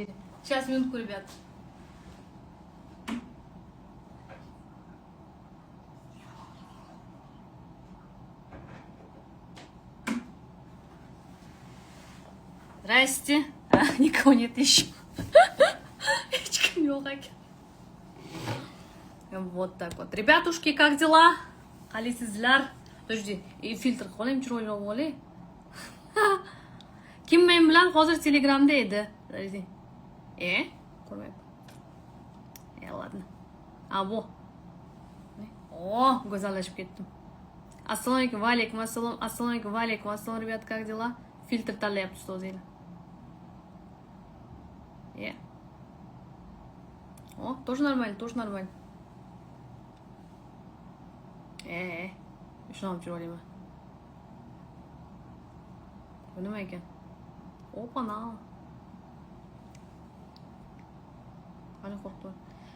4. Сейчас минутку, ребят. Здрасте. Никого нет еще. Вот так вот. Ребятушки, как дела? Қалайсызlar? Подожди, и фильтр qo'yaymi, chiroyliroq bo'lay. Kim men bilan hozir Telegramda edi? Ko'rmayapman. Ладно. Bu. Go'zallashib ketdim. Assalomu alaykum, va alaykum assalom. Assalomu alaykum, va alaykum assalom, rебят, как дела? Filtr tanlayapsiz o'zinglar. Тоже нормально, тоже нормально. Shunam chiroyliman. Bu nima ekan? Opana. Qani qo'rqdim.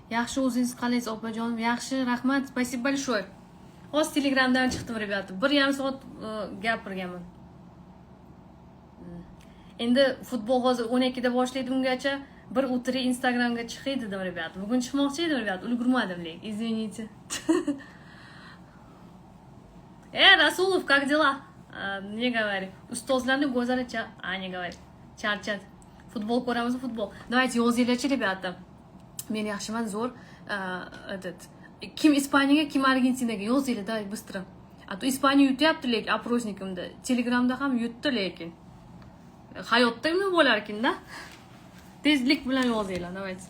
Yaxshi, o'zingiz qalaysiz, opajonim? Yaxshi, rahmat. Спасибо большое. Hozir Telegramdan chiqdim, rебята. 1,5 soat gapirganman. Endi futbol hozir 12 da boshlaydi ungacha. Bir o'tirib Instagramga chiqay dedim, rебята. Bugun chiqmoqchi edim, rебята. Ulgurmadim, lekin. Извините. Rasulov, как дела? Не говори. Ustozlarni go'zali не говори. Charchad. Futbol ko'ramiz, futbol. Давайте yozinglarchi, rебята. Men yaxshiman, zo'r. Kim Ispaniyaga, kim Argentinaga yozinglar, давай быстро. А то Ispaniya yutyapti, lekin опросникimda. Telegramda ham yutdi, lekin. Hayotda nima bo'lar ekan-da? Tezlik bilan yozinglar, давайте.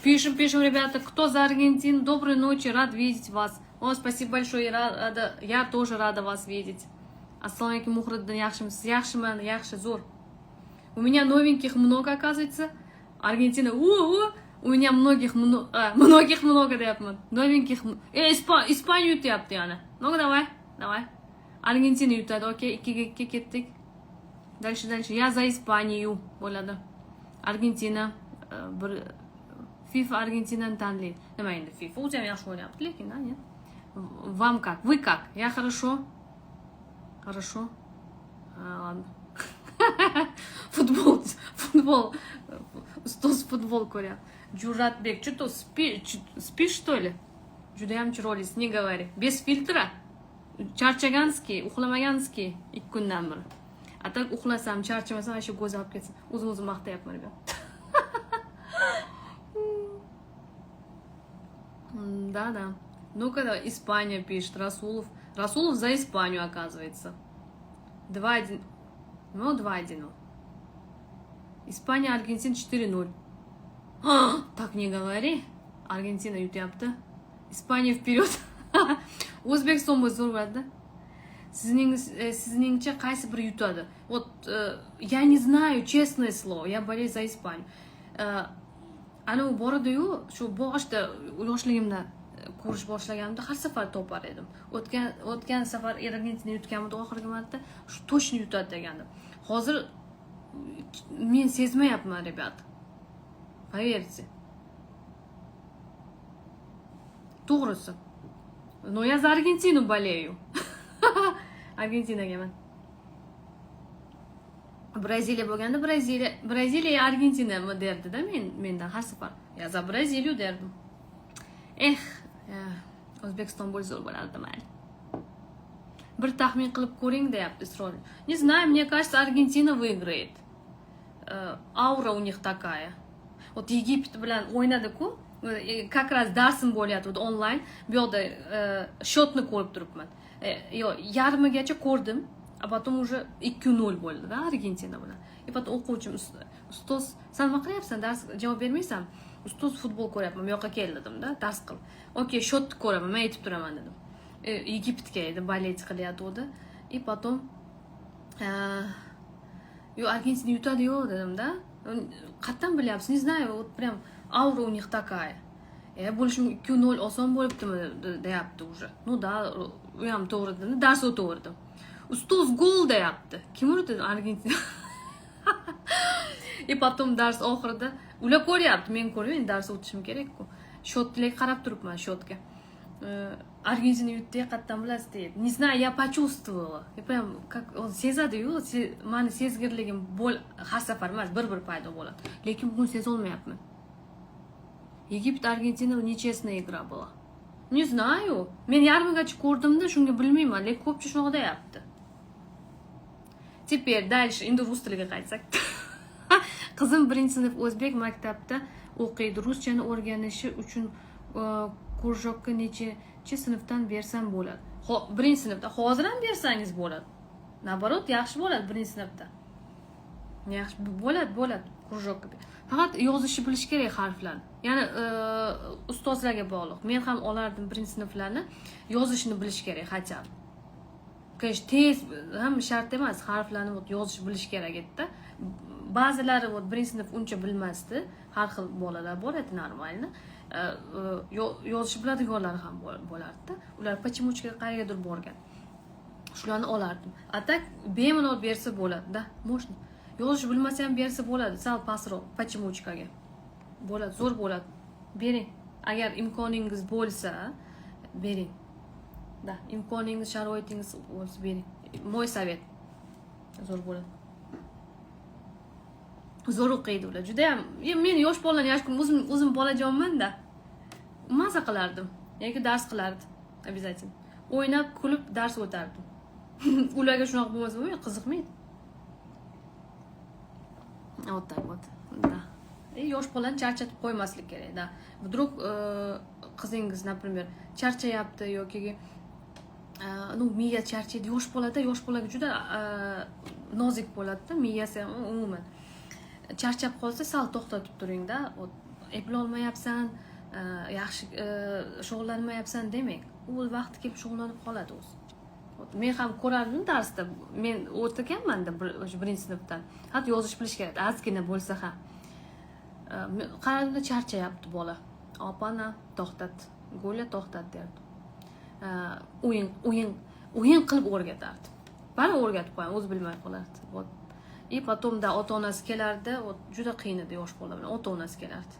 Пишем, ребята, кто за Аргентину. Доброй ночи, рад видеть вас. Спасибо большое, я тоже рада вас видеть. Ассаламу алейкум, Мухриддин, yaxshimisiz? Yaxshiman, yaxshi, zo'r. У меня новеньких много, оказывается. Аргентина, у меня многих много, deyapman. Новеньких, Испанию yutyapti yana. Ну-ка, давай. Argentina yutadi, okey, 2-2 ketdik. Дальше. Я за Испанию bo'ladi. Argentina, FIFA Argentinani tanlaydi. Nima endi FIFA o'zi ham yaxshi o'ynayapti, lekin нет. Вам как? Вы как? Я хорошо. Хорошо. Ладно. Футбол. Ustoz futbol ko'ryapti. Jurratbek, что-то спишь, что ли? Juda ham chiroylisiz, не говори. Без фильтра. Charchaganskiy, uxlamaganskiy 2 kundan beri. Atak uxlasam, charchamasam, shu go'zal olib ketsin. O'zim maqtayapman, rебят. Да. Ну-ка, Испания пишет, Расулов. Расулов за Испанию, оказывается. 2-1. Ну, 2-1. Испания, Аргентина 4-0. Так не говори. Аргентина yutyapti. Испания вперед. O'zbekiston bo'lsa bo'ladi. Sizningcha qaysi biri yutadi? Вот я не знаю, честное слово. Я болею за Испанию. Ana u boradi-yu, shu boshda yoshligimda ko'rish boshlaganimda har safar topar edim. O'tgan safar Argentina yutganimda oxirgi marta shu точно yutadi degandim. Hozir men sezmayapman, rебят. Поверьте. To'g'risi. Но я за Argentinu болею. Argentinaga men. Braziliya bo'lganda Braziliya Argentina mi derdi-da mendan har safar. Ya za Braziliya derdim. O'zbekiston bo'lsa bo'lardi mayli. Bir taxmin qilib ko'ring deyapti Isroil. Не знаю, мне кажется, Argentina выиграет. Аура у них такая. Вот Египет bilan o'ynadi-ku, как раз darsim bo'lyapti onlayn. Bu yoqda shotni ko'rib turibman. Yarmigacha ko'rdim. А потом уже 2-0 bo'ldi da Argentina bilan. И потом o'quvchim ustoz, sen nima qilyapsan? Dars javob bermaysan? Ustoz futbol ko'ryapman, bu yoqqa kel dedim-da, dars qil. Okey, shotni ko'raman, men aytib turaman dedim. Egiptga edi, bolеть qilyapti. И потом Argentina yutadi-yo dedim-da. Qatdan bilyapsiz? Не знаю, вот прям аура у них такая. Bo'lishi 2-0 oson bo'libdimi deyapti уже. Ну да, u ham to'g'ri dedim, dars o'taverdim. Ustoz gol deyapti. Kim urdi? Argentina. И потом dars oxirida ular ko'ryapti, men ko'rmayman, dars o'tishim kerak-ku. Shotga qarab turibman, shotga. Argentina yutdi, qayerdan bilasiz deydi. Не знаю, я почувствовала. Я прям как он sezadi-yu, mani sezgirligim har safar emas, bir paydo bo'ladi. Lekin buni seza olmayapman. Egipt Argentina nechesная игра была. Не знаю. Men yarmigacha ko'rdimda, shunga bilmayman, lekin ko'pchilik shunaqa deyapti. Teper дальше endi rus tiliga qaytsak. Qizim 1-sinf o'zbek maktabda o'qiydi. Ruschani o'rganishi uchun kursga necha sinfdan bersam bo'ladi? 1-sinfda hozir ham bersangiz bo'ladi. Nabarot yaxshi bo'ladi 1-sinfda. Yaxshi bo'ladi kursga. Faqat yozishni bilish kerak harflarni. Ya'ni ustozlarga bog'liq. Men ham olardim 1-sinflarni, yozishni bilish kerak hatcha. Конечно, tez ham shart emas, harflarni yozishni bilish kerak edi. Ba'zilari 1-sinf uncha bilmasdi. Har xil bolalar bor edi, normalni. Yozishni biladiganlar ham bo'lardi. Ular почемучка qayergadir borgan. Shularni olardim. Atak bemalol bersa bo'ladi-da. Можно. Yozish bilmasa ham bersa bo'ladi, sal pastroq почемучкаga. Bo'ladi, zo'r bo'ladi. Bering. Agar imkoningiz bo'lsa, bering. Da, imkoningiz, sharoitingiz bo'lsa bering. Mo'y savet. Zo'r bo'ladi. Zo'r o'qiydi ular. Juda ham, men yosh bolalarni yaxshi ko'raman. O'zim bolajonman-da. Maza qilardim. Yoki dars qilardim. Обязательно. O'ynab, kulib dars o'tardim. Ularga shunaqa bo'lmasa bo'lmaydi, qiziqmaydi. Вот так вот. Да. Yosh bolani charchatib qo'ymaslik kerak, da. Vdруг qizingiz, например, charchayapti yoki miya charchaydi. Yosh bolaga juda nozik bo'ladi-da, miyasi ham umuman. Charchab qolsa, sal to'xtatib turing-da. Eplay olmayapsan, yaxshi shug'ullanmayapsan demak, u vaqti kelib shug'ullanib qoladi o'zi. Men ham ko'rardim darsda. Men o'tirganman-da 1-sinfdan. Hatto yozish bilish kerak, ozgina bo'lsa ham. Qaradimda charchayapti bola. Opana to'xtat, go'la to'xtat derdi. O'yin qilib o'rgatardi. Bari o'rgatib qo'yam, o'zi bilmay qolardi. И потом da ota-onasi kelardi, juda qiyin edi yosh bola bilan. Ota-onasi kelardi.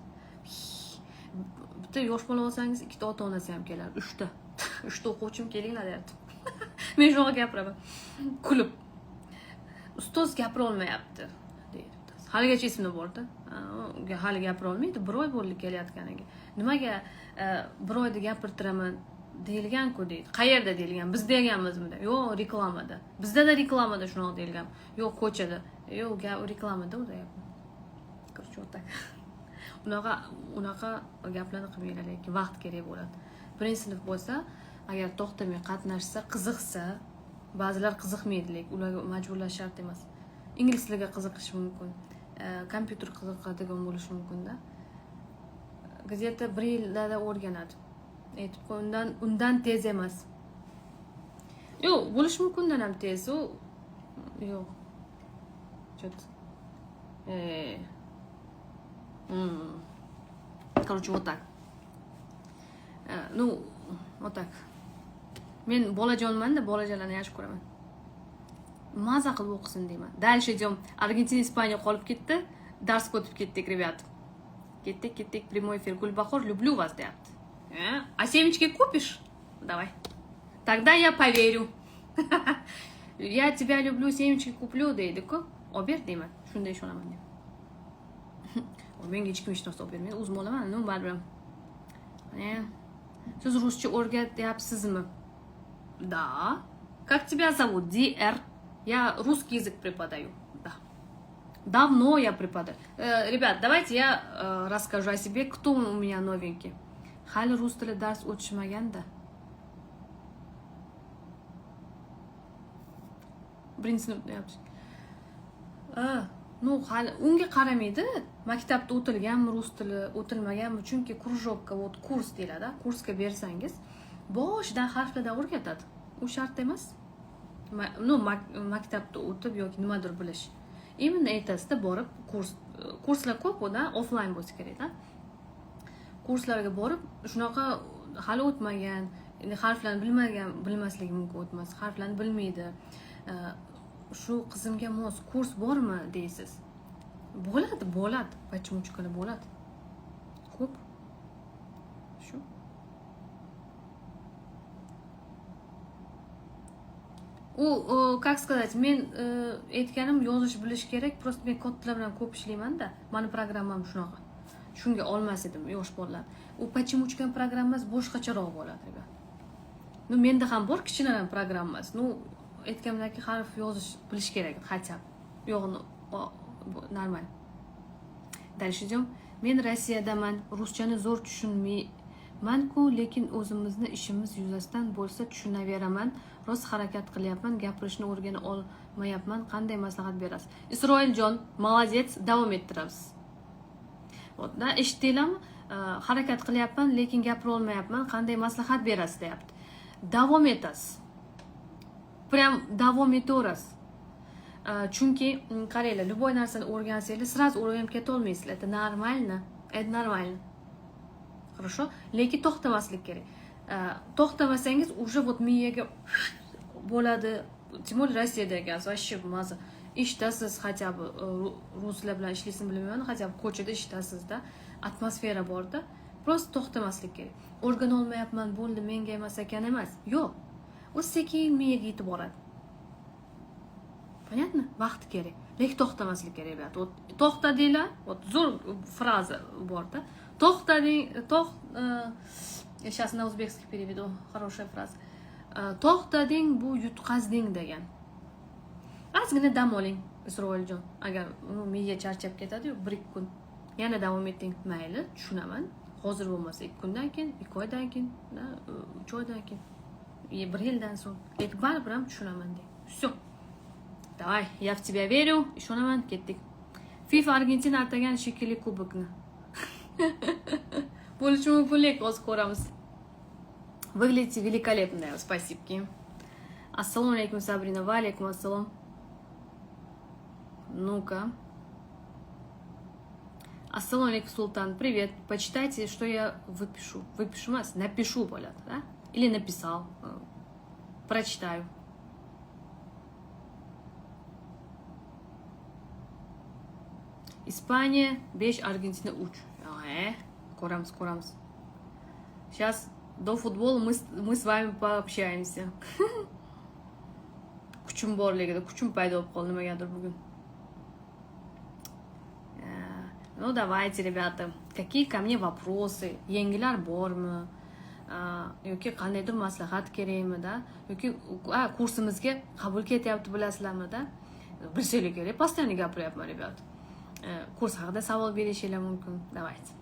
Bitta yosh bola olsangiz, ikkita ota-onasi ham kelardi, 3 ta. 3 ta o'quvchim kelinglar derdi. Men shunaqa gapiraman. Kulib. Ustoz gapira olmayapti, deydi. Haligacha esimda bor-da. Hali gapira olmaydi, 1 oy bo'ldi kelayotganiga. Nimaga 1 oyda gapirtiraman deyilgan-ku deydi. Qayerda deyilgan? Biz deganmizmi? Yo'q, reklamada. Bizda-da reklamada shunaqa deyilgan. Yo'q, ko'chada. Yo'q, reklamada u deyapman. Короче, вот так. Unaqa gaplarni qilmanglar, lekin vaqt kerak bo'ladi. 1-sinf bo'lsa, agar to'xtamay qatnashsa, qiziqsa, ba'zilar qiziqmaydi, lekin ularga majburlash shart emas. Ingliz tiliga qiziqish mumkin, kompyuter qiziqadigan bo'lishi mumkin-da. Gazeta 1 yilda o'rganadi. Aytib qo'y, undan tez emas. Yo'q, bo'lish mumkin-dan ham tez, u yo'q. Chot. Короче, вот так. Ну, вот так. Men bolajonman-da, bolajonlarni yaxshi ko'raman. Maza qilib o'qisin deyman. Дальше идем. Argentina, Ispaniya qolib ketdi. Dars o'tib ketdik, rебят. Ketdik, прямой эфир. Gulbahor, люблю вас, deyapti. А семечки купишь? Давай. Тогда я поверю. Я тебя люблю, семечки куплю, deydi-ku. Ober deyman. Shunday ishonaman deyman. Menga hech kim hech narsa olib bermaydi. O'zim olaman, nima baribir. Siz ruscha o'rgatyapsizmi? Да. Как тебя зовут? DR. Я русский язык преподаю. Да. Давно я преподаю. Ребят, давайте я расскажу о себе, кто у меня новенький. Hali rus tili dars o'tishmaganda. Birinchi sinfda yapsiz. Ну, hali unga qaramaydi. Maktabda o'tilganmi rus tili, o'tilmaganmi? Chunki krujokka, kurs deyiladi. Kursga bersangiz, boshidan harflardan o'rgatadi. U shart emas. No, maktabda o'tib yoki nimadir bilish. Именно ertasida borib kurslar ko'p o'da, offline bo'lsa kerak-da. Kurslarga borib, shunaqa hali o'tmagan, harflarni bilmasligi mumkin o'tmas. Harflarni bilmaydi. Shu qizimga mos kurs bormi deysiz. Bo'ladi. Почемучкаlar bo'ladi. Ko'p. Shu. как сказать, men aytganim yozish bilish kerak, просто men kattalar bilan ko'p ishlayman-da. Mani programmam shunaqa. Shunga olmas edim yosh bolalar. U почемучкан programmasi boshqacharoq bo'ladi, rебят. Menda ham bor kichkina programmasi. Aytganimdagi harf yozish bilish kerak, хотя бы. Yo'qni normal. Dальше идем. Men Rossiyadaman, ruschani zo'r tushunmayman-ku, lekin o'zimizni ishimiz yuzasidan bo'lsa tushunaveraman. Rost harakat qilyapman, gapirishni o'rgana olmayapman. Qanday maslahat berasiz? Isroiljon, молодец, davom ettiramiz. Da eshitdinglarmi? Harakat qilyapman, lekin gapira olmayapman. Qanday maslahat berasiz deyapti. Davom etasiz. Prям davom etaverasiz. Chunki qaranglar, любой narsani o'rgansanglar, sразу o'rganib keta olmaysizlar. Это нормально. Это нормально. Хорошо? Lekin to'xtamaslik kerak. To'xtamasangiz уже вот miyaga bo'ladi. Тем более Rossiyada ekansiz, вообще maza. Ishtasiz, хотя бы ruslar bilan ishlaysin bilmayman, хотя бы ko'chada ishtasizda, atmosfera borda. Просто to'xtamaslik kerak. O'rgana olmayapman, bo'ldi, menga emas ekan emas. Yo'q. U sekin miyaga yetib boradi. Понятно? Vaqt kerak. Lekin to'xtamaslik kerak, rебят. To'xtadinglar, вот zo'r fraza borda. To'xtading, сейчас на узбекский переведу, хорошая фраза. To'xtading, bu yutqazding degan. Ozgina dam oling, Isroiljon. Agar miya charchab ketadi-yu, 1-2 kun yana davom eting, mayli, tushunaman. Hozir bo'lmasa 2 kundan keyin, 2 oydan keyin, 3 oydan keyin, 1 yildan so'ng. Lekin baribir ham tushunaman deng. Всё. Давай, я в тебя верю. Ishonaman, ketdik. FIFA Argentina atagan shekilli kubokni. Bo'lishi mumkin, lekin hozir ko'ramiz. Выглядите великолепно, спасибо. Ассаламу алейкум, Сабрина. Ва алейкум ассалам. Ну-ка. Ассаламу алейкум, Султан. Привет. Почитайте, что я выпишу. Выпишу вас? Напишу, болят, да? Или написал. Прочитаю. Испания 5, Аргентина 3. Ko'ramiz. Сейчас до футбола мы с вами пообщаемся. Kuchim borligida, kuchim paydo bo'lib qoldi nimagadir bugun. Ну, давайте, ребята, какие ко мне вопросы? Yangilar bormi? Yoki qandaydir maslahat kerakmi, da? Yoki kursimizga qabul ketyapti bilasizlarmi, da? Bilsanglar kerak, постоянно gapiryapman, ребят. Kurs haqida savol berishinglar mumkin. Давайте.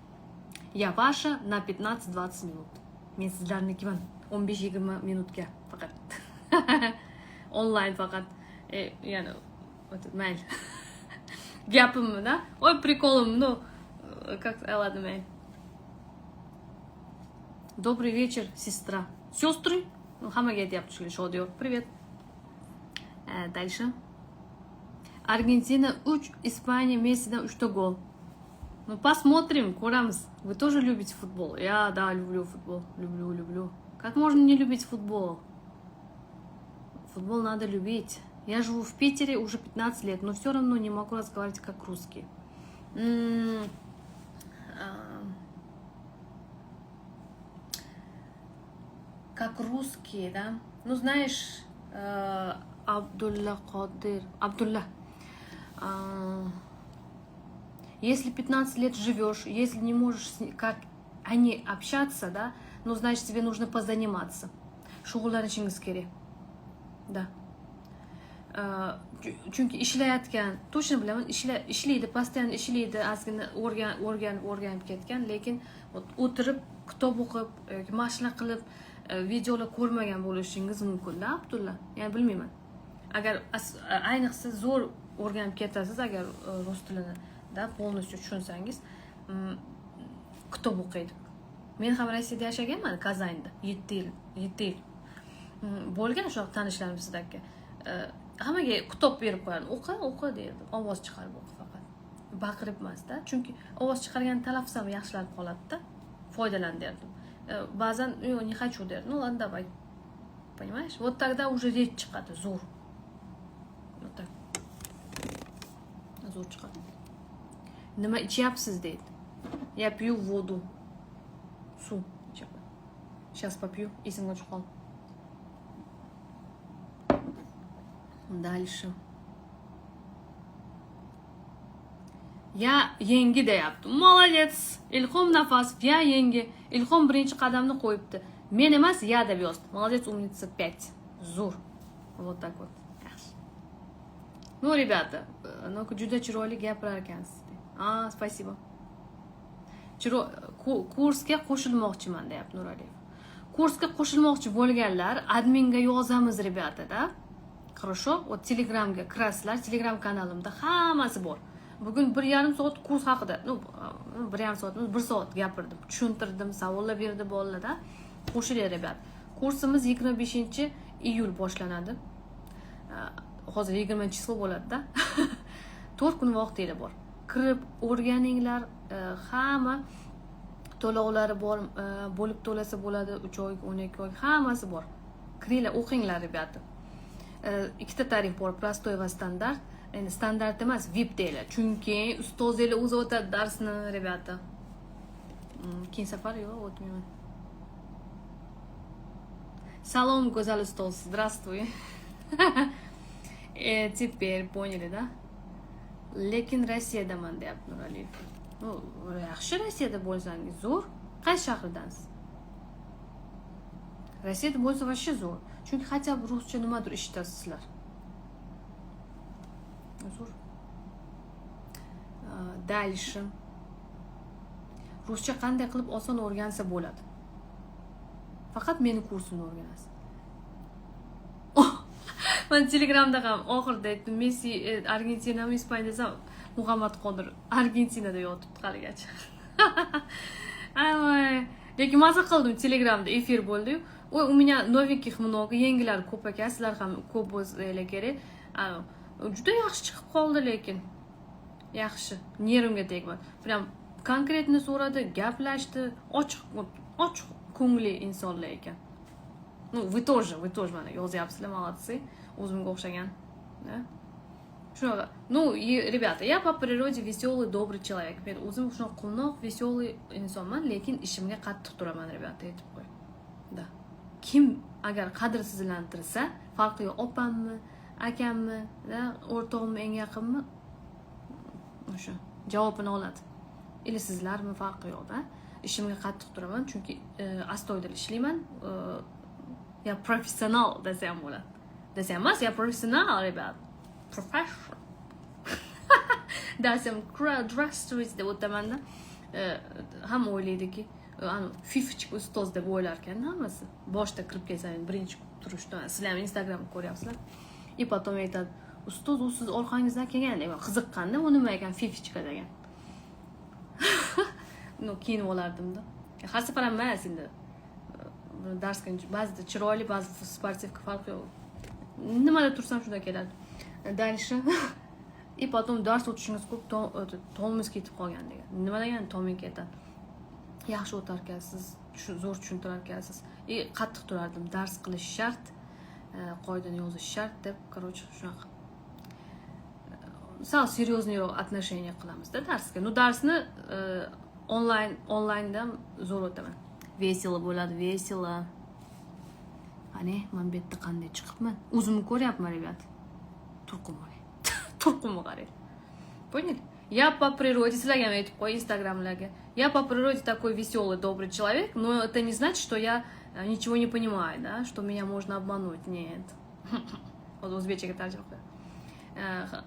Я ваша на 15-20 minut. Men sizlarnikiman 15-20 minutga faqat. Online faqat. Yani mayli. Gapimmi, da? Oy, приколым, ну, как, ладно, mayli. Добрый вечер, сестра. Сестры? Ну, hammaga aytyapti shular, Shodiyor. Привет. Дальше. Аргентина 3, Испания Мессиdan 3 gol. Ну, посмотрим, ko'ramiz. Вы тоже любите футбол? Я, да, люблю футбол. Люблю. Как можно не любить футбол? Футбол надо любить. Я живу в Питере уже 15 лет, но все равно не могу разговаривать как русский. Как русские, да? Ну, знаешь, Абдулла Кадыр. Абдулла. Если 15 лет живешь, если не можешь как они общаться, да, ну, значит, тебе нужно позаниматься. Shug'ullanishingiz kerak. Да. Chunki ishlayotgan, точно bilaman, ishlaydi, постоянно ishlaydi, ozgina o'rganib ketgan, lekin o'tirib, kitob o'qib, mashq qilib, videolar ko'rmagan bo'lishingiz mumkin-da, Abdulla. Ya'ni bilmayman. Agar ayniqsa zo'r o'rganib ketasiz, agar rus tilini da полностью tushunsangiz, kitob o'qiydi. Men ham Rossiyada yashaganman, Kazanda 7 yil. Bo'lgan shu tanishlarimizdagi. Hammaga kitob berib qo'yadi. O'qi deydi. Ovoz chiqarib o'qi faqat. Baqirib emas-da, chunki ovoz chiqargan talaffuz ham yaxshilanib qoladi-da. Foydalan derdim. Ba'zan не хочу derdim. Ну ладно, давай. Понимаешь? Вот тогда уже речь chiqadi, zo'r. Вот так. Zo'r chiqadi. Nima ichyapsiz deydi. Я пью воду. Suv ichaman. Сейчас попью, esimga tushib qoldi. Дальше. Ya yengi deyapti. Молодец. Ilhom nafas. Ya yengi. Ilhom birinchi qadamni qo'yibdi. Men emas, ya deb yozdi. Молодец, умница 5. Zo'r. Вот так вот. Yaxshi. Ну, ребята, juda chiroyli gapirar ekansiz. Спасибо. Kursga qo'shilmoqchiman deyapti Nuraliyev. Kursga qo'shilmoqchi bo'lganlar adminga yozamiz, rебята-da. Хорошо? Вот Telegramga kirasizlar. Telegram kanalimda hammasi bor. Bugun 1,5 soat kurs haqida, 1,5 soat, 1 soat gapirdim, tushuntirdim, savollar berdi bolalarda. Qo'shiling, rебят. Kursimiz 25-iyul boshlanadi. Hozir 20-chisiga bo'ladi-da. 4 kun vaqtingiz bor. Kirib o'rganinglar, hamma to'lovlari bor, bo'lib to'lasa bo'ladi, 3 oy, 12 oy, hammasi bor. Kiringlar, o'qinglar, rебят. Ikkita tarif bor, prostoy va standart. Endi standart emas, VIP deylar. Chunki ustozlar o'zi o'tadi darsni, rебята. Keyin safar yo'q, o'tmayman. Salom, go'zal ustoz. Здравствуй. Теперь поняли, да? Lekin Rossiyadaman deyapti Nuraliyev. Yaxshi, Rossiyada bo'lsangiz zo'r. Qaysi shahardansiz? Rossiyada bo'lsa вообще zo'r. Chunki хотя бы ruscha nimadir eshitasizlar. Zo'r. Дальше. Ruscha qanday qilib oson o'rgansa bo'ladi? Faqat meni kursimni o'rganasiz. Men Telegramda ham oxirida aytdim, Messi Argentinami, Ispaniya desam, Muhammad Qodir Argentinada yotibdi haligacha. Lekin maza qildim, Telegramda efir bo'ldi-yu. У меня новеньких много, yangilar ko'p ekan, sizlar ham ko'p bo'lsanglar kerak. Juda yaxshi chiqib qoldi, lekin yaxshi, nervimga tegmadi. Prям konkretni so'radi, gaplashdi, ochiq ko'ngli insonlar ekan. Вы тоже mana yozyapsizlar, молодцы. O'zimga o'xshagan. Shunaqa. Ребята, я по природе веселый, добрый человек. Men o'zim shunaqa quvnoq, веселый insonman, lekin ishimga qattiq turaman, rебята, aytib qo'y. Da. Kim agar qadrsizlantirsa, farqi yo'q, opammi, akammi, o'rtog'immi, eng yaqinmi, o'sha javobini oladi. Ili sizlarmi, farqi yo'q-da. Ishimga qattiq turaman, chunki astoydil ishlayman. Я профессионал desam bo'ladi. Desam emas, я профессионал, ребят. Professional. Desam здравствуйте deb o'tamanda, hamma o'ylaydiki, fifchik ustoz deb o'ylar ekan hammasi. Boshda kirib kelsangiz, birinchi turishda sizlar ham Instagramni ko'ryapsizlar. И потом aytadi, ustoz, u siz orqangizdan kelgan deyman. Qiziqqanda, u nima ekan fifchika degan. Kiyinib olardim-da. Har safar ham emas endi. Darsga ba'zida chiroyli, ba'zida sportivka farqi yo'q. Nimada tursam shunda keladi. Dальше. И потом dars o'tishingiz ko'p, tomimiz ketib qolgan degan. Nima degan toming ketadi? Yaxshi o'tar ekansiz, zo'r tushuntirar ekansiz. Qattiq turardim. Dars qilish shart, qoidani yozish shart deb, короче, shunaqa. Sal серьёзныйroq отношение qilamiz-da darsga. Darsni onlayndan zo'r o'taman. Veselo bo'ladi, veselo. Qani, men bu yerda qanday chiqibman? O'zimni ko'ryapman, rебят. Turqimni qarang. Поняли? Я по природе, sizlarga ham aytib qo'y Instagramlarga. Я по природе такой веселый, добрый человек, но это не значит, что я ничего не понимаю, да, что меня можно обмануть. Нет. Вот o'zbekchaga tarjima qildim.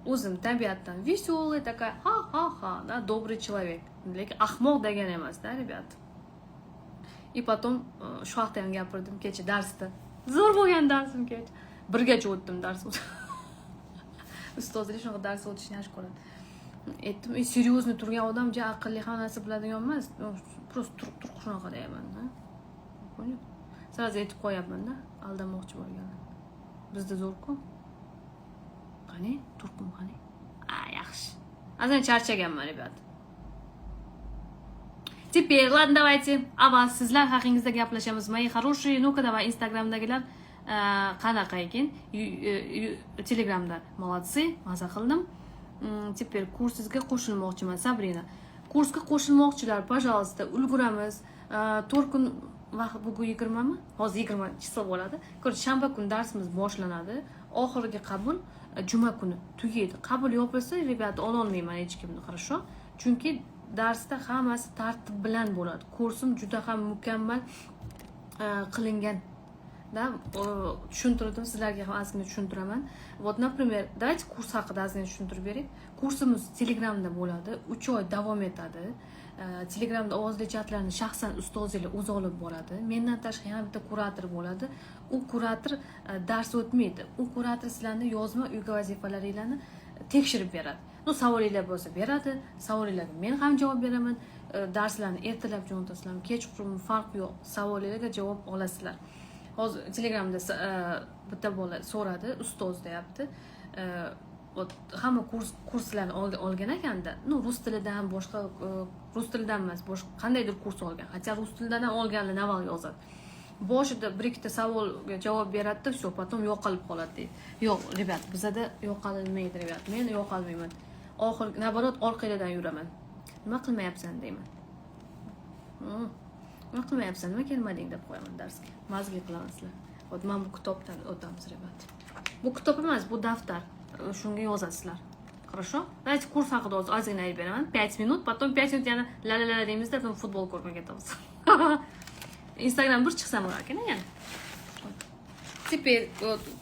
O'zim tabiatdan веселый, такая ха-ха-ха, да, добрый человек. Lekin ahmoq degan emas, da, rебят. И потом shu haqda ham gapirdim kecha darsda. Zo'r bo'lgan darsim kecha. Birgacha o'tdim dars. Ustozlar shunaqa dars o'tishni yaxshi ko'radi. Aytdim, серьёзный turgan odam, ja aqlli xonasi biladigan emas. Просто turib shunaqa deyman, ha. Qo'yib. Sразу aytib qo'yapman-da, aldamoqchi bo'lganlar. Bizda zo'r-ku. Qani, turqim qani. Yaxshi. Azan charchaganman, rебят. Теперь, ладно, давайте. Avval sizlar haqingizda gaplashamiz. Мои хорошие, ну-ка давай Instagramdagilar qanaqa ekan? Telegramda молодцы, maza qildim. Теперь kursingizga qo'shilmoqchiman, Sabrina. Kursga qo'shilmoqchilar, пожалуйста, ulguramiz. 4 kun vaqt, bugun 20mi? Hozir 20 chisa bo'ladi. Shanba kun darsimiz boshlanadi. oxirgi qabul juma kuni tugaydi. Qabul yopilsa, rебята, ololmayman hech kimni, хорошо? Chunki darsda hammasi tartib bilan bo'ladi. Kursim juda ham mukammal qilingan. Да, tushuntirdim, sizlarga ham ozgina tushuntiraman. Вот, например, давайте kurs haqida ozgina tushuntirib beray. Kursimiz Telegramda bo'ladi, 3 oy davom etadi. Telegramda ovozli chatlarni shaxsan ustozlar o'zi olib boradi. Mendan tashqari yana bitta kurator bo'ladi. U kurator dars o'tmaydi. U kurator sizlarni yozma uyga vazifalaringizni tekshirib beradi. No, savolinglar bo'lsa beradi, savolinglarga men ham javob beraman. Darslarni ertalab jo'natasizlar, kechqurun farq yo'q. Savolinglarga javob olasizlar. Hozir Telegramda bitta bola so'radi, ustoz deyapti. Hamma kurslarni olgan ekanda, no, rus tilidan boshqa, rus tilidan emas, boshqa qandaydir kurs olgan. Hatto rus tilidan olganini naval yozadi. Boshida bir ikkita savolga javob beradi, все, потом yo'qolib qoladi deydi. Yo'q, rебят, bizada yo'qolmaydi, rебят. Men yo'qolmayman. Oxir, naborot, orqalardan yuraman. Nima qilmayapsan deyman. Nima qilmayapsan, nima kelmading deb qo'yaman darsga. Mazgi qilamizlar. Hop, men bu kitobdan o'tamiz, rебят. Bu kitob emas, bu daftar. Shunga yozasizlar. Хорошо? Давайте kurs haqida ozgina aytib beraman. 5 minut, потом 5 minut yana la deymizda, потом futbol ko'rib ketamiz. Instagram bir chiqsam bo'lar ekan yana. Теперь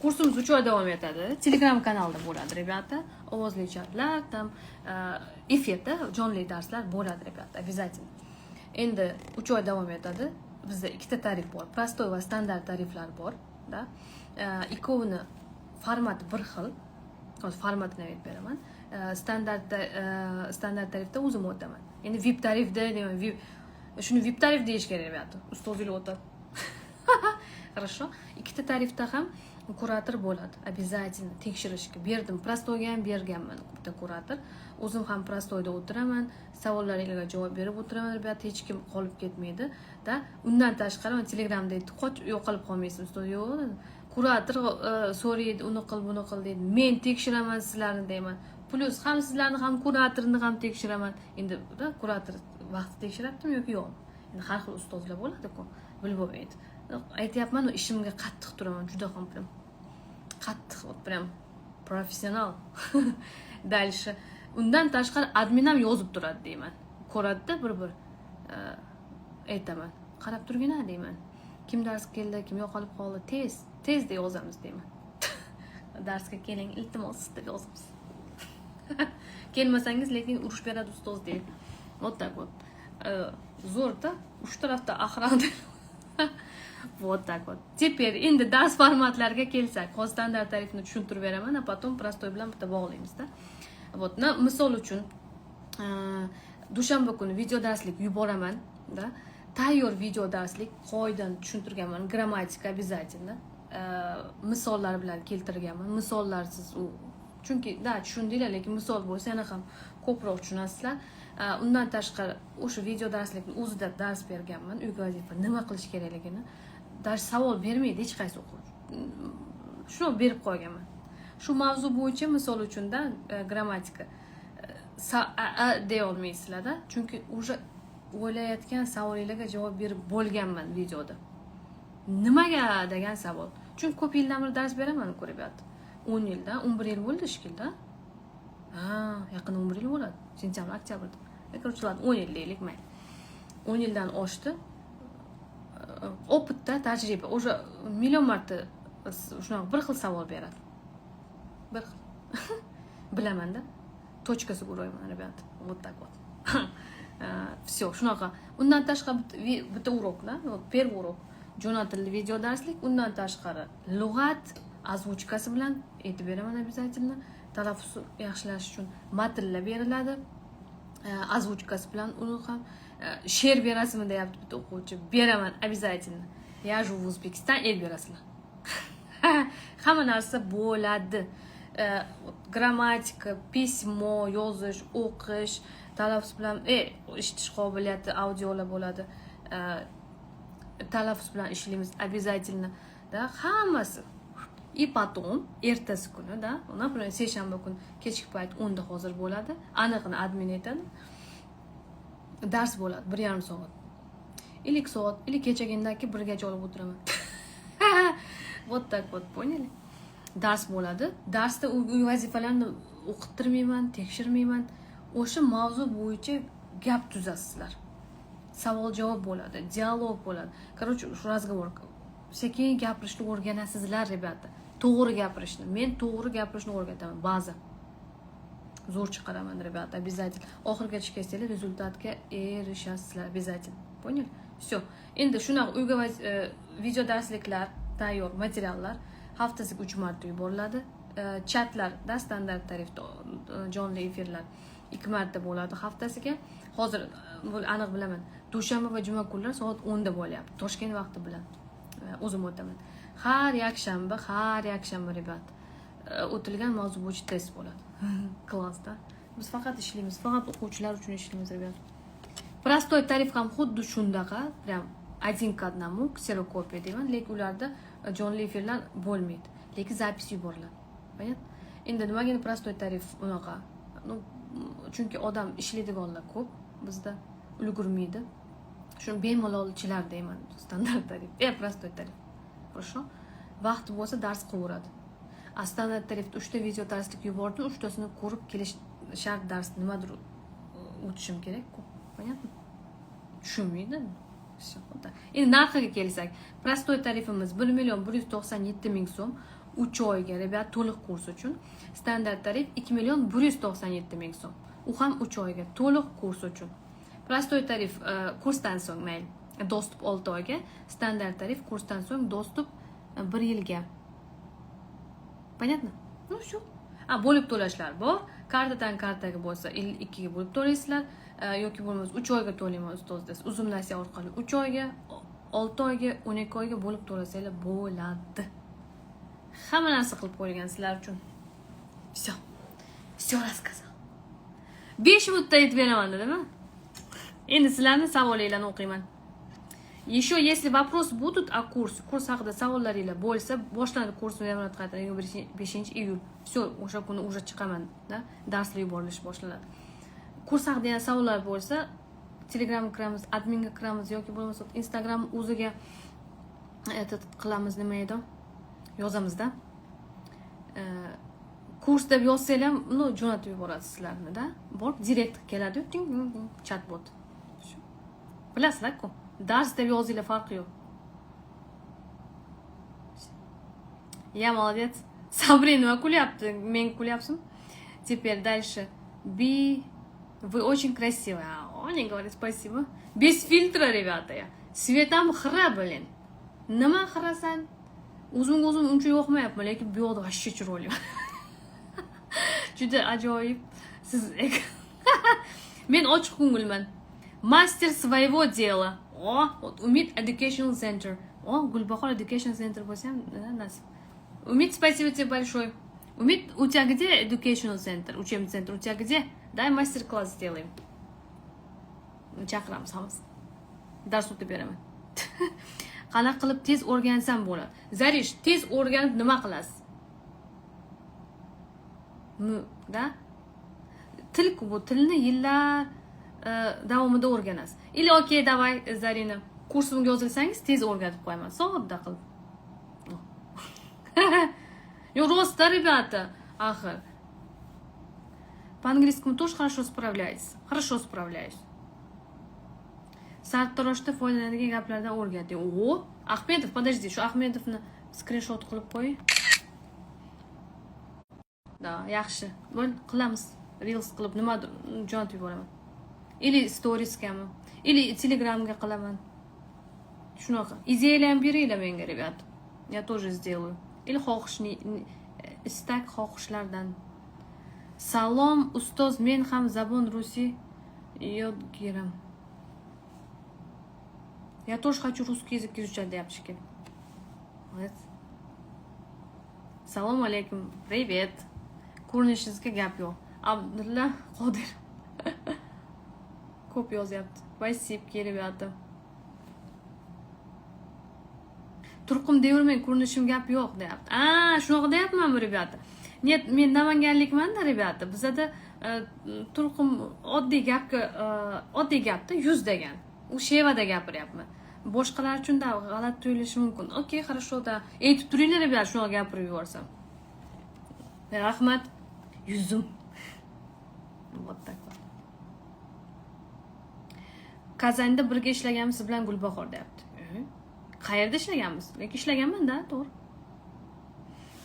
kursimiz 3 oy davom etadi. Telegram kanalda bo'ladi, rебята. Ovozli chatlar, там efirda jonli darslar bo'ladi, rебята, обязательно. Endi 3 oy davom etadi. Bizda ikkita tarif bor. Prostoy va standart tariflar bor, da. Ikkovini formati bir xil. Hozir formatini aytib beraman. Standart tarifda o'zim o'taman. Endi VIP tarifda deyman, shuni VIP tarif deyish kerak, rебята. Ustozlar o'tadi. Хорошо? Ikkita tarifda ham kurator bo'ladi. Обязательно tekshirishga berdim. Prostoyga ham berganman bitta kurator. O'zim ham prostoyda o'tiraman, savollaringizga javob berib o'tiraman, rебята, hech kim qolib ketmaydi. Da, undan tashqari men Telegramda yo'qolib qolmaysiz, ustoz. Yo'q, kurator so'raydi, uni qil, buni qil deydi. Men tekshiraman sizlarni deyman. Plus ham sizlarni ham kuratorni ham tekshiraman. Endi kurator vaqt tekshiradimi yoki yo'q? Endi har xil ustozlar bo'ladi-ku, bilib bo'lmaydi. Aytyapman, ishimga qattiq turaman, juda ham prям qattiq, prям professional. Дальше. Undan tashqari admin ham yozib turadi deyman. Ko'radida bir aytaman. Qarab turgina deyman. Kim dars keldi, kim yo'qolib qoldi, tezda yozamiz deyman. Darsga keling, iltimos deb yozamiz. Kelmasangiz, lekin urush beradi ustoz deydi. Вот так вот. Zo'rda, uch tarafda охрана. Вот так вот. Теперь endi dars formatlariga kelsak, hozir standart tarifni tushuntirib beraman, a потом prostoy bilan bitta bog'laymiz-da. Вот, misol uchun dushanba kuni video darslik yuboraman, da. Tayyor video darslik qoidani tushuntirganman, grammatika обязательно. Misollar bilan keltirganman. Misollarsiz u chunki da tushundinglar, lekin misol bo'lsa yana ham ko'proq tushunasizlar. Undan tashqari o'sha video darslikni o'zida dars berganman, uyga vazifa nima qilish kerakligini. Dars savol bermaydi hech qaysi o'quvchi. Shuni berib qo'yganman. Shu mavzu bo'yicha misol uchunda grammatika deya olmaysizlar-da, chunki o'sha o'ylayotgan savollarga javob berib bo'lganman videoda. Nimaga degan savol. Chunki ko'p yildan beri dars beraman-ku, rебят. 10 yildan, 11 yil bo'ldi ishkilda. Yaqin 11 yil bo'ladi. Sentyabr, oktyabrda. Короче, 10 yil deylik, mayli. 10 yildan oshdi. Opitda tajriba. O'sha million marta shunaqa bir xil savol beradi. Bir xil. Bilaman-da. Точкасini urayman, rебят. Вот так вот. Все, shunaqa. Undan tashqari bitta uroklar, первый urok jo'natildi video darslik. Undan tashqari lug'at azvuchkasi bilan aytib beraman обязательно. Talaffuz yaxshilash uchun matnlar beriladi. Azvuchkasi bilan uni ham she'r berasizmi deyapti bitta o'quvchi. Beraman обязательно. Я живу в O'zbekiston, el berasizlar. Hamma narsa bo'ladi. Grammatika, pismo, yozish, o'qish, talaffuz bilan eshitish qobiliyati, audiolar bo'ladi. Talaffuz bilan ishlaymiz обязательно. Da, hammasi. И потом ertasi kuni, da, например, seshanba kuni kechki payt 10 da hozir bo'ladi. Aniqni admin aytadi. Dars bo'ladi 1,5 soat. 2 soat, kechagindan 1gacha olib o'tiraman. Вот так вот, поняли? dars bo'ladi. Darsda uy vazifalarni o'qittirmayman, tekshirmayman. O'sha mavzu bo'yicha gap tuzasizlar. Savol javob bo'ladi, dialog bo'ladi. Короче, shu разговор. Sekin gapirishni o'rganasizlar, rебята. To'g'ri gapirishni. Men to'g'ri gapirishni o'rgataman ba'zi. Zo'r chiqaraman, rебята, обязательно. Oxirigacha kelsanglar rezultatga erishasizlar, обязательно. Поняли? Всё. Endi shunaqa uyga video darsliklar, tayyor materiallar haftasiga 3 marta yuboriladi. Chatlarda standart tarifda jonli efirlar 2 marta bo'ladi haftasiga. Hozir aniq bilaman. Dushanba va juma kunlari soat 10 da bo'lyapti. Toshkent vaqti bilan. O'zim o'taman. Har yakshanba, rебят. O'tilgan mavzu bo'yicha test bo'ladi. Klassda. Biz faqat ishlaymiz, faqat o'quvchilar uchun ishlaymiz, rебят. Prostoy tarif ham xuddi shundaqa, прям один к одному, kserokopiya deyman, lekin ularda jonli efirlar bo'lmaydi. Lekin zapis yuboriladi. Понятно? Endi nimaga prostoy tarif unaqa? Chunki odam ishlaydiganlar ko'p bizda, ulgurmaydi. Shuni bemalolchilar deyman, standart tarif. Prostoy tarif. Хорошо? Vaqti bo'lsa dars qilaveradi. Standart tarifda 3 ta video darslik yubordim, 3 tasini ko'rib kelish shart, dars nimadir o'tishim kerak-ku. Понятно? Tushunmaydi? Endi narxiga kelsak, prostoy tarifimiz 1.197.000 so'm 3 oyga, rебят, to'liq kurs uchun. Standart tarif 2.197.000 so'm. U ham 3 oyga, to'liq kurs uchun. Prostoy tarif kursdan so'ng mayli, dostup 6 oyga, standart tarif kursdan so'ng dostup 1 yilga. Понятно? Ну, shu. Bo'lib to'lashlar bor. Kartadan kartaga bo'lsa 2 ga bo'lib to'laysizlar. Yoki bo'lmasa 3 oyga to'layman ustoz desa, uzumnasiya orqali 3 oyga, 6 oyga, 12 oyga bo'lib to'lasanglar bo'ladi. Hamma narsa qilib qo'ygan sizlar uchun. Всё рассказал. 5 minutda aytib beraman dedimmi? Endi sizlarning savollaringizni o'qiyman. Еще если вопросы будут о курсе, kurs haqida savollaringiz bo'lsa, boshlandi kursni yakunlab qaytadan 5 iyul. Всё, o'sha kuni уже chiqaman, da, darslar yuborilish boshlanadi. Kurs haqida yana savollar bo'lsa, Telegramga kiramiz, adminga kiramiz yoki bo'lmasa Instagram o'ziga qilamiz, nima edi? Yozamizda. Kurs deb yozsanglar ham, jo'natib yuboradi sizlarni, da. Borib direkt keladi, chatbot. Bilasizlar-ku. Dars deb yozinglar, farqi yo'q. Я молодец. Sabrina nima kulyapti? Men kulyapsizmi? Теперь дальше. Вы очень красивая. Оня говорит, спасибо. Без фильтра, ребята. Светам xira, блин. Nima xirasan? O'zimga o'zim uncha yo'qmayapman, lekin bu yoqda vashcha chiroyli. Juda ajoyib. Siz men ochiq ko'ngilman. Master своего дела. Вот Umid Educational Center. Gulbahor Educational Center bo'lsa ham nasib. Umid, спасибо тебе большое. Umid, у тебя где Educational Center? Учебный центр у тебя где? Дай мастер-класс сделаем. Chaqiramiz hammasi. Dars o'tib beraman. Qanaqa qilib tez o'rgansam bo'ladi? Zarish, tez o'rganib nima qilasiz? Da? Til bu tilni yillar davomida o'rganasiz. Или okey, давай, Zarina, kursimga yozilsangiz tez o'rgatib qo'yaman. Sodda qilib. Yo, роста, ребята, ахр. По-английскому тоже хорошо справляетесь? Хорошо справляюсь. Sartaroshda foydalanadigan gaplardan o'rgating. Ahmedov, подожди, shu Ahmedovni skrinshot qilib qo'y. Da, yaxshi. Bo'l, qilamiz. Reels qilib nimadir jo'natib yuboraman. Или storiesgami, или Telegramga qilaman. Shunaqa. Ideyalar beringlar menga, rебят. Я тоже сделаю. Или xohishni, istak xohishlardan. Salom, ustoz, men ham zabon rusiy yodgiram. Я тоже хочу русский язык изучать, девочки. Вот. Салом алейкум. Привет. Ko'rinishingizga gap yo'q. Abdulla Qodir. Ko'p yozyapti. Спасибо, rебята. Turqum deyavermang, ko'rinishim gap yo'q deyapti. Shunaqa deyapmanmi, rебята? Net, men namanganlikman-da, rебята. Bizda turqum oddiy gapda 100 degan. U shevada gapiryapman. Boshqalar uchun da g'alati tuyulishi mumkin. Okey, хорошо da. Aytib turinglar, rебят, shunaqa gapirib yuborsam. Rahmat. Yuzim. Вот так вот. Kazanda birga ishlaganmiz siz bilan Gulbahor deyapti. Qayerda ishlaganmiz? Lekin ishlaganman-da, to'g'ri.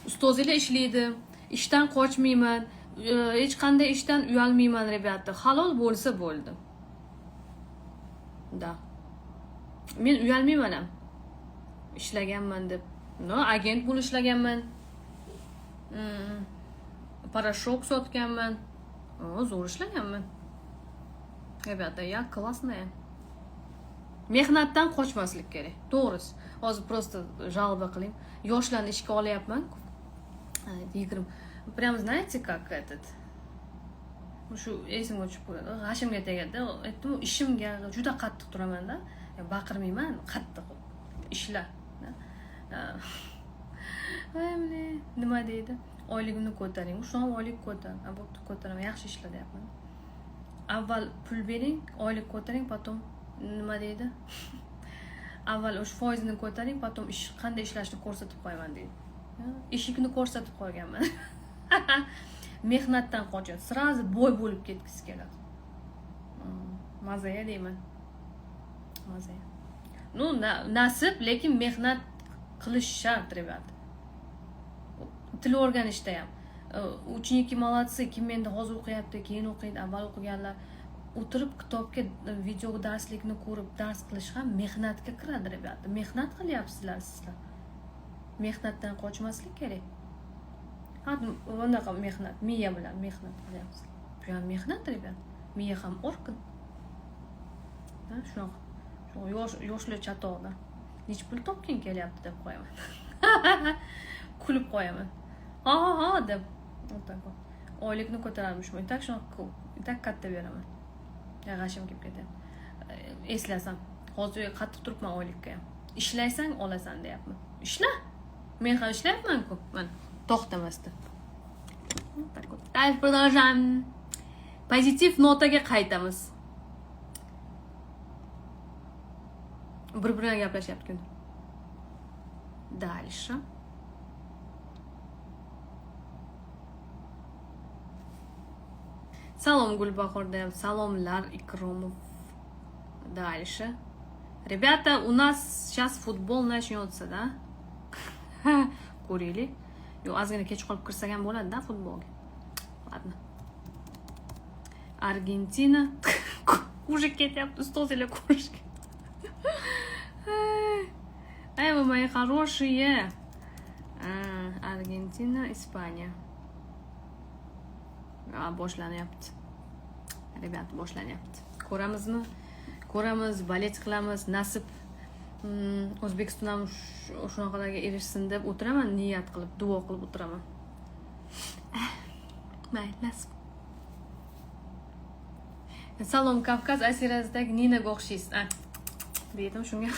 Ustozlar ishlaydi. Ishdan qochmayman. Hech qanday ishdan uyalmayman, rебята. Halol bo'lsa bo'ldi. Da. Men uyalmayman ham. Ishlaganman deb. No, agent bo'lib ishlaganman. Parashok sotganman. Zo'r ishlaganman. Rебята, я классная. Mehnatdan qochmaslik kerak. To'g'risi. Hozir просто жалоба qiling. Yoshlarni ishga olyapman. 20. Прям знаете, как этот. Shu esimga tushib qoladi. G'ashimga tegadi. Aytdim, ishimga juda qattiq turaman-da. Baqirmayman, qattiq ishlar. Nima deydi? Oyligimni ko'taring. Shu ham oylik ko'tar. Bo'pti, ko'taraman. Yaxshi ishlar deyapman. Avval pul bering, oylik ko'taring, potom nima deydi? Avval o'sha foizini ko'taring, potom ish qanday ishlashni ko'rsatib qo'yaman deydi. Eshikni ko'rsatib qo'yganman. Mehnatdan qochadi. Srazi boy bo'lib ketgisi keladi. Mazaya deyman. Mazaya. Ну, nasib, lekin mehnat qilish shart, rебята. Til o'rganishda ham. Uchinchi молодцы, kim endi hozir o'qiyapti, keyin o'qiydi, avval o'qiganlar o'tirib kitobga video darslikni ko'rib dars qilish ham mehnatga kiradi, rебята. Mehnat qilyapsizlar sizlar. Mehnatdan qochmaslik kerak. Bunaqa mehnat, miya bilan mehnat qilyapsiz. Bu ham mehnat, rебята. Miya ham organ. Shunaqa. Yoshlar chatoqda. Nech pul topging kelyapti deb qo'yaman. Kulib qo'yaman. Ha deb. O'taqa. Oylikni ko'tararmishman. Tak shunaqa, tak katta beraman. G'ashim kelib ketadi. Eslasam, hozir qattiq turibman oylikka ham. Ishlaysang olasan deyapman. Ishla. Men ham ishlayapman-ku. Mana to'xtamasdan. Так вот. Дальше продолжаем. Pozitiv notaga qaytamiz. Bir-biriga gaplashyapti. Дальше. Salom Gulbahor deyapti. Salomlar Ikromov. Дальше. Ребята, у нас сейчас футбол начнется, да? Ko'rayli. Yo, ozgina kech qolib kirsak ham bo'ladi-da futbolga. Ладно. Argentina. Уже ketyapti ustozlar ko'rishga. Ай, вы мои хорошие. Argentina, Ispaniya. Boshlanyapti. Rебята, boshlanyapti. Ko'ramizmi? Ko'ramiz, balet qilamiz, nasib O'zbekiston ham shunaqalarga erishsin deb o'tiraman, niyat qilib, duo qilib o'tiraman. Maylas. Salom Kavkaz asirasidagi Ninaga o'xshaysiz. Dedim shunga.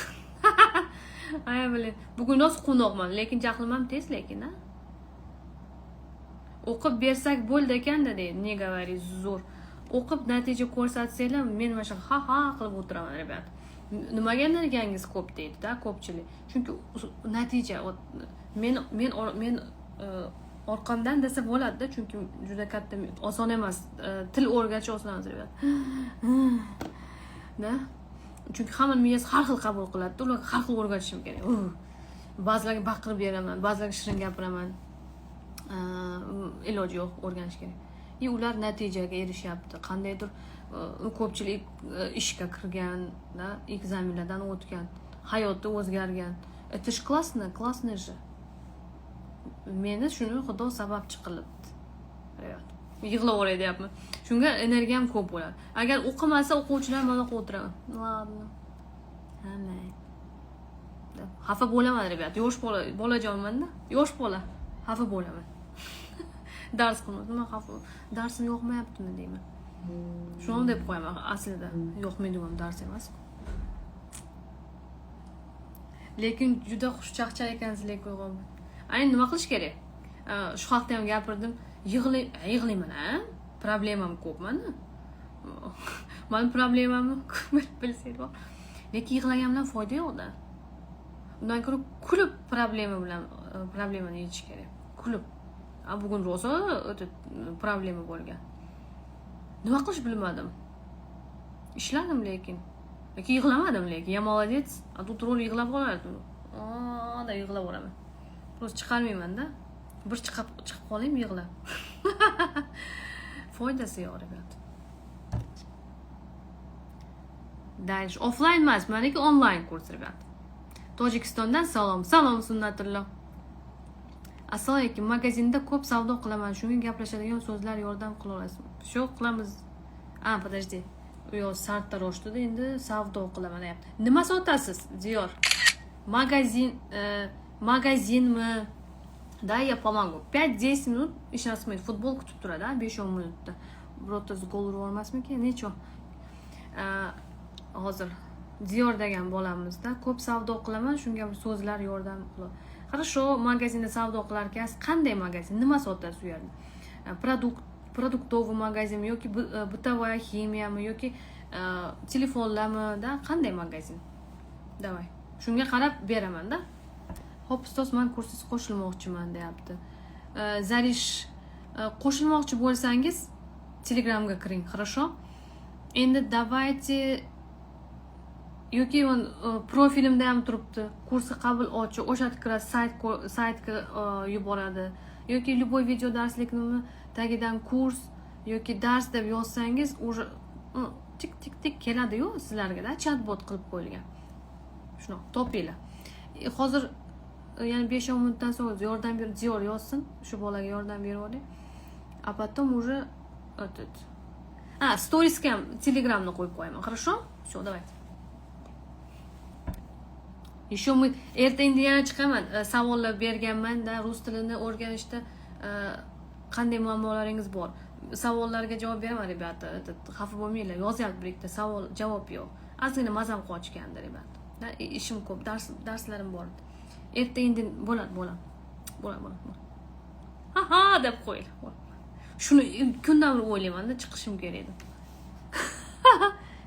Ay, bilin. Bugun nos qo'noqman, lekin jahlim ham tez lekin, a? O'qib bersak bo'ldi ekanda deydi. Ne говорит zo'r. O'qib natija ko'rsatsanglar, men mana shu ha qilib o'tiraman, rебят. Nimaga energiyangiz ko'p deydi-da ko'pchilik. Chunki natija men orqamdan desa bo'ladi-da, chunki juda katta oson emas. Til o'rgatish oson emas, rебят. Da? Chunki hamma miyasi har xil qabul qiladi-da, ularga har xil o'rgatishim kerak. Ba'zilarga baqirib beraman, ba'zilarga shirin gapiraman. Iloji yo'q, o'rganish kerak. Ular natijaga erishyapti. Qandaydir ko'pchilik ishga kirgan, ekzaminlardan o'tgan, hayoti o'zgargan. Это ж классно же. Meni shuni Xudo sababchi qilibdi. Yig'laveray deyapman. Shunga energiyam ko'p bo'ladi. Agar o'qimasa o'quvchilar mana o'tiraman. Ладно. Xafa bo'laman, rебят. Yosh bolajonman-da. Yosh bola. Xafa bo'laman. Dars qilmadim, men xafa. Darsim yo'qmayaptimi deyman. Shuni deb qo'yaman. Aslida yo'qmaydigan dars emas. Lekin juda xushchaqchaq ekansiz, lekin o'g'lim. Ayni nima qilish kerak? Shu haqda ham gapirdim. Yig'layman, ha? Problemam ko'p mana. Men problemamni bilsaydi. Lekin yig'laganimdan foyda yo'q-da. Undan ko'ra kulib problemani yechish kerak. Kulib. bugun rosa problema bo'lgan. Nima qilish bilmadim. Ishladim lekin yig'lamadim lekin. Ya молодец. A тут rol yig'lab qolardim. Da yig'lab olaman. Ro'z chiqarmayman-da. Bir chiqib qolayim yig'lab. Foydasi yo'q, rебят. Dальше offline emas, meniki online kurs, rебят. Tojikistondan salom. Salom Sunnatulloh. Assalomu alaykum. Magazinda ko'p savdo qilaman. Shunga gaplashadigan so'zlar yordam qila olasizmi? Shu qilamiz. Подожди. Yo sarta roshtida endi savdo qilaman deyapti. Nima sotasiz, Diyor? Magazinmi? Da, я помогу. 5-10 minut ishlatmaydi. Futbol kutib turadi, 5-10 minutda. Birortasi gol urib olmasmikin? Necho? Hozir Diyor degan bolamizda ko'p savdo qilaman, shunga so'zlar yordam qiladi. Хорошо, magazinda savdo qilarkansiz, qanday magazin? Nima sotasiz u yerda? Продуктовый magazinmi yoki бытовая химияmi yoki telefonlarmi, da, qanday magazin? Davay. Shunga qarab beraman-da. Hop, ustoz, men kursiz qo'shilmoqchiman deyapti. Zarish, qo'shilmoqchi bo'lsangiz Telegramga kiring, хорошо? Endi давайте yoki profilimda ham turibdi. Kursi qabul ochiq, o'sha kirasiz, saytga yuboradi. Yoki любой video darslikni tagidan kurs yoki dars deb yozsangiz, уже tik tik tik keladi-yu sizlarga-da, chatbot qilib qo'yilgan. Shuni topinglar. Hozir yana 5-10 minutdan so'ng yordam ber, Diyor yozsin, shu bolaga yordam berib oling. A потом уже этот. Storiesga ham Telegramni qo'yib qo'yaman. Хорошо? Всё, давайте. Еще мы erta yana chiqaman. Savollar berganman-da, rus tilini o'rganishda qanday muammolaringiz bor? Savollarga javob beraman, rебята. Xafa bo'lmanglar. Yozyapti birikda savol, javob yo'q. Ozgina mazam qochgandi, rебята. Ishim ko'p, darslarim bor. Erta endi bo'ladi. Ha deb qo'yinglar. Shuni kundan bir o'ylayman-da, chiqishim kerak edi.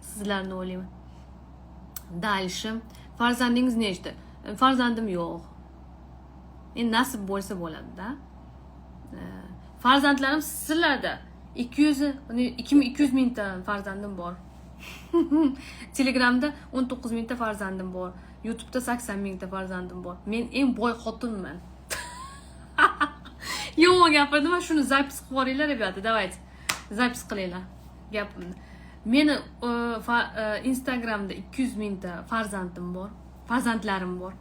Sizlarni o'ylayman. Dальше. Farzandingiz nechta? Farzandim yo'q. Endi nasib bo'lsa bo'ladi-da. Farzandlarim sizlarda 2200 mingta farzandim bor. Telegramda 19 mingta farzandim bor. YouTube'da 80 mingta farzandim bor. Men eng boy xotinman. Yomon gapirdim, shuni zapis qilib olinglar, rебята, давайте. Zapis qilinglar gapimni. Meni Instagramda 200 mingta farzandim bor. Farzandlarim bor.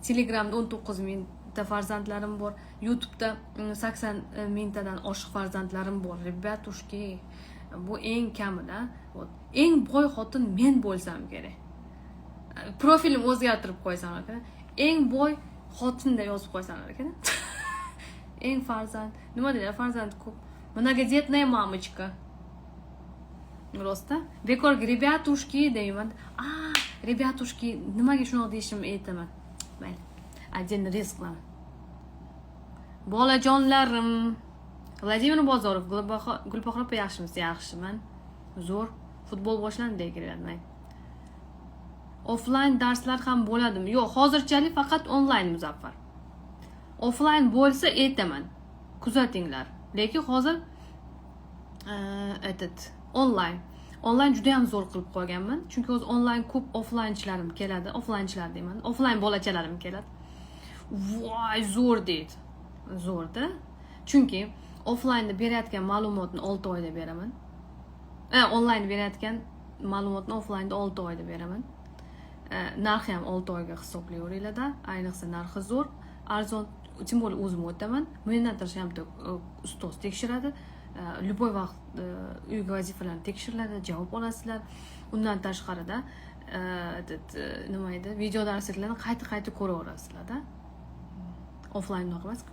Telegramda 19 mingta farzandlarim bor. YouTube'da 80 mingtadan oshiq farzandlarim bor. Rебятушки, bu eng kamida. Eng boy xotin men bo'lsam kerak. Profilim o'zgartirib qo'ysam kerak. Eng boy xotin deb yozib qo'ysam kerak. Eng farzand, nima deydi? Farzand ko'p. Многодетная мамочка. Rosta. Bekorga rебятушки deyman. Rебятушки, nimaga shuni deyishimni aytaman. Mayli. Отдельно risk qilaman. Bolajonlarim. Vladimir Bozorov, Gulbahor opa yaxshimisiz? Yaxshiman. Zo'r. Futbol boshlandi deyiladi. Offline darslar ham bo'ladimi? Yo'q, hozirchalik faqat online, Muzaffar. Offline bo'lsa aytaman. Kuzatinglar. Lekin hozir online. Online juda ham zo'r qilib qo'yganman. Chunki o'z online ko'p offlinechilarim keladi. Offlinechilar deyman. Offline bolachalarim keladi. Voy, zo'r deydi. Zo'rda. Chunki offline'da berayotgan ma'lumotni 6 oyda beraman. Online berayotgan ma'lumotni offline'da 6 oyda beraman. Narxi ham 6 oyga hisoblayveringlar-da. Ayniqsa narxi zo'r, arzon, tim bo'l o'zim o'taman. Mentor ham ustoz tekshiradi. Любой vaqt uyga vazifalarni tekshiriladi, javob olasizlar. Undan tashqarida nima edi? Video darsliklarni qayta ko'raverasizlar-da. Offline emas.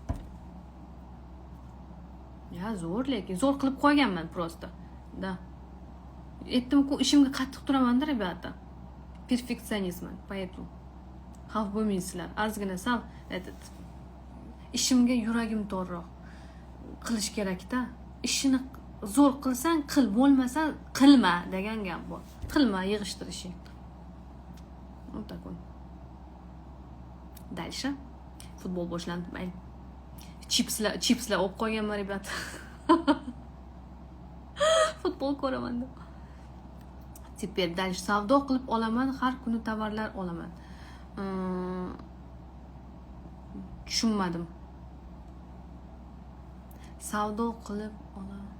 Ya zo'r, lekin zo'r qilib qo'yganman prosta. Da. Aytdim-ku, ishimga qattiq turaman-da, rебята. Perfeksionistman, поэтому xavf bo'lmaysizlar. Ozgina sal ishimga yuragim torroq qilish kerak-da. Ishini zo'r qilsang qil, bo'lmasa qilma degan gap bor. Qilma, yig'ishtir ishing. Вот такой. Дальше. Futbol boshlandi. Mayli. chipslar olib qo'yganman rебят. Futbol ko'raman deb. Teper dальше savdo qilib olaman, har kuni tovarlar olaman. Tushunmadim. Savdo qilib olaman.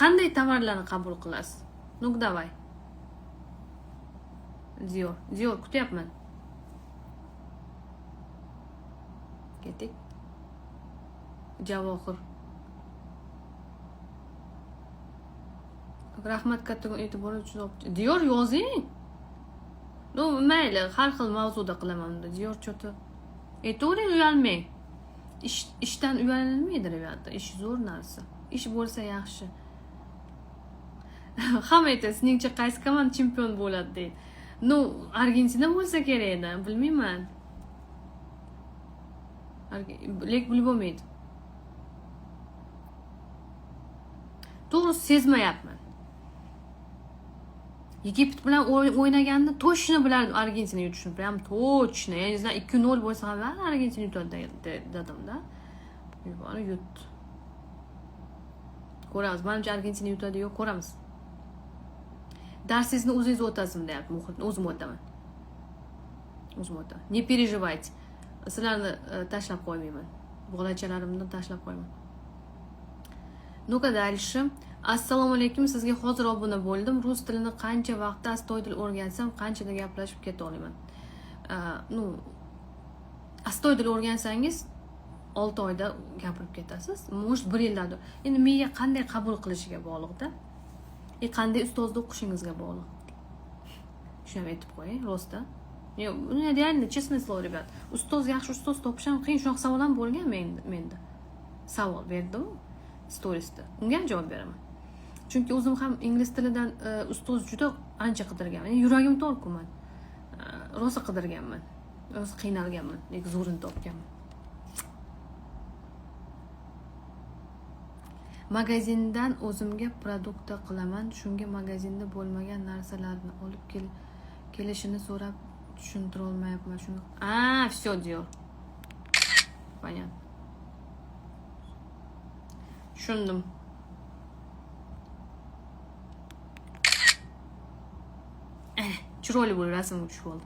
Qanday tovarlarni qabul qilasiz? Ну, давай. Diyor kutyapman. Ketdik. Javohir. Rahmat kattaga e'tibor uchun. Diyor yozing. No, mayli, har xil mavzuda qilaman unda. Diyor cho'ti. Aytavering, uyalmang. Ishdan uyalmaydi, rебята. Ish zo'r narsa. Ish bo'lsa yaxshi. Hamma aytadi, "Seningcha qaysi komanda chempion bo'ladi?" deydi. No, Argentina bo'lsa kerak edi, bilmayman. Lek bilib bo'lmaydi. To'g'risi sezmayapman. Egipt bilan o'ynaganda точно bilardim Argentina yutishini. Prям точно. Я не знаю, 2-0 bo'lsa ham Argentina yutadi dedim-da. Yuboni yutdi. Ko'ramiz. Menimcha Argentina yutadi, yo'q, ko'ramiz. Darsingizni o'zingiz o'tasizmi deyapti. O'zim o'taman. Не переживайте. Sizlarni tashlab qo'ymayman. Bolachalarimni tashlab qo'ymayman. Ну-ка дальше. Assalomu alaykum, sizga hozir obuna bo'ldim. Rus tilini qancha vaqtda astoydil o'rgansam, qanchada gaplashib keta olaman. Ну, astoydil o'rgansangiz 6 oyda gapirib ketasiz. Может 1 yilda. Endi miya qanday qabul qilishiga bog'liq-da. Qanday ustozda o'qishingizga bog'liq. Shuni aytib qo'ying, rostda. Реально, честное слово, ребят. Ustoz yaxshi ustoz topish ham qiyin. Shunaqa savol ham bo'lgan menda. Savol berdim storiesda. Unga ham javob beraman. Chunki o'zim ham ingliz tilidan ustoz juda ancha qidirganman. Yuragim to'lku men. Rosa qidirganman. Rosa qiynalganman, lekin zo'rini topganman. Magazindan o'zimga produktda qilaman. Shunga magazinda bo'lmagan narsalarni olib kelishini so'rab tushuntira olmayapman shuni. Всё, diyor. Понятно. Tushundim. Chiroyli bo'lib rasmga tushib oldi.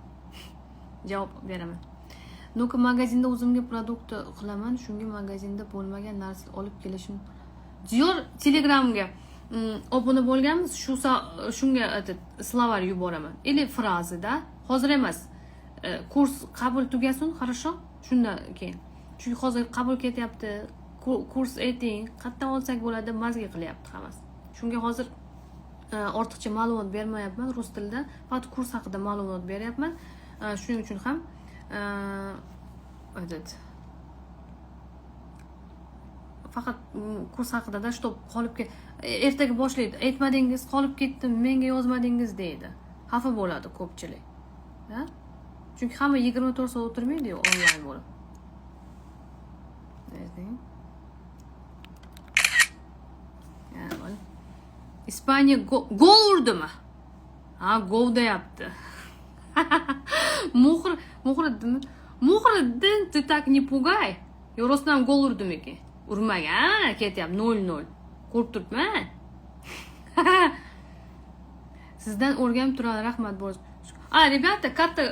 Javob beraman. Ну-ка, magazinda o'zimga produktda qilaman. Shunga magazinda bo'lmagan narsa olib kelishim. Diyor Telegramga obuna bo'lganmiz, shunga slovar yuboraman. Или frazada, hozir emas. Kurs qabul tugasin, хорошо? Shundan keyin. Chunki hozir qabul ketyapti. Kurs ayting, qayerdan olsak bo'ladi, mazga qilyapti hammasi. Shunga hozir ortiqcha ma'lumot bermayapman rus tilida. Faqat kurs haqida ma'lumot beryapman. Shuning uchun ham faqat kurs haqida что qolib ertaga boshlaydi. Aytmadingiz, qolib ketdim, menga yozmadingiz deydi. Xafa bo'ladi ko'pchilik. Ha? Chunki hamma 24 soat o'tirmaydi-ku onlayn bo'lib. Ispaniya gol urdimi? Gol deyapti. Muhriddin, ты так не пугай. Yo rostdan gol urdimikin? Urmagan, ketyapti 0-0. Ko'rib turibman. Sizdan o'rganib turadi, rahmat bo'lsin. Rебята, katta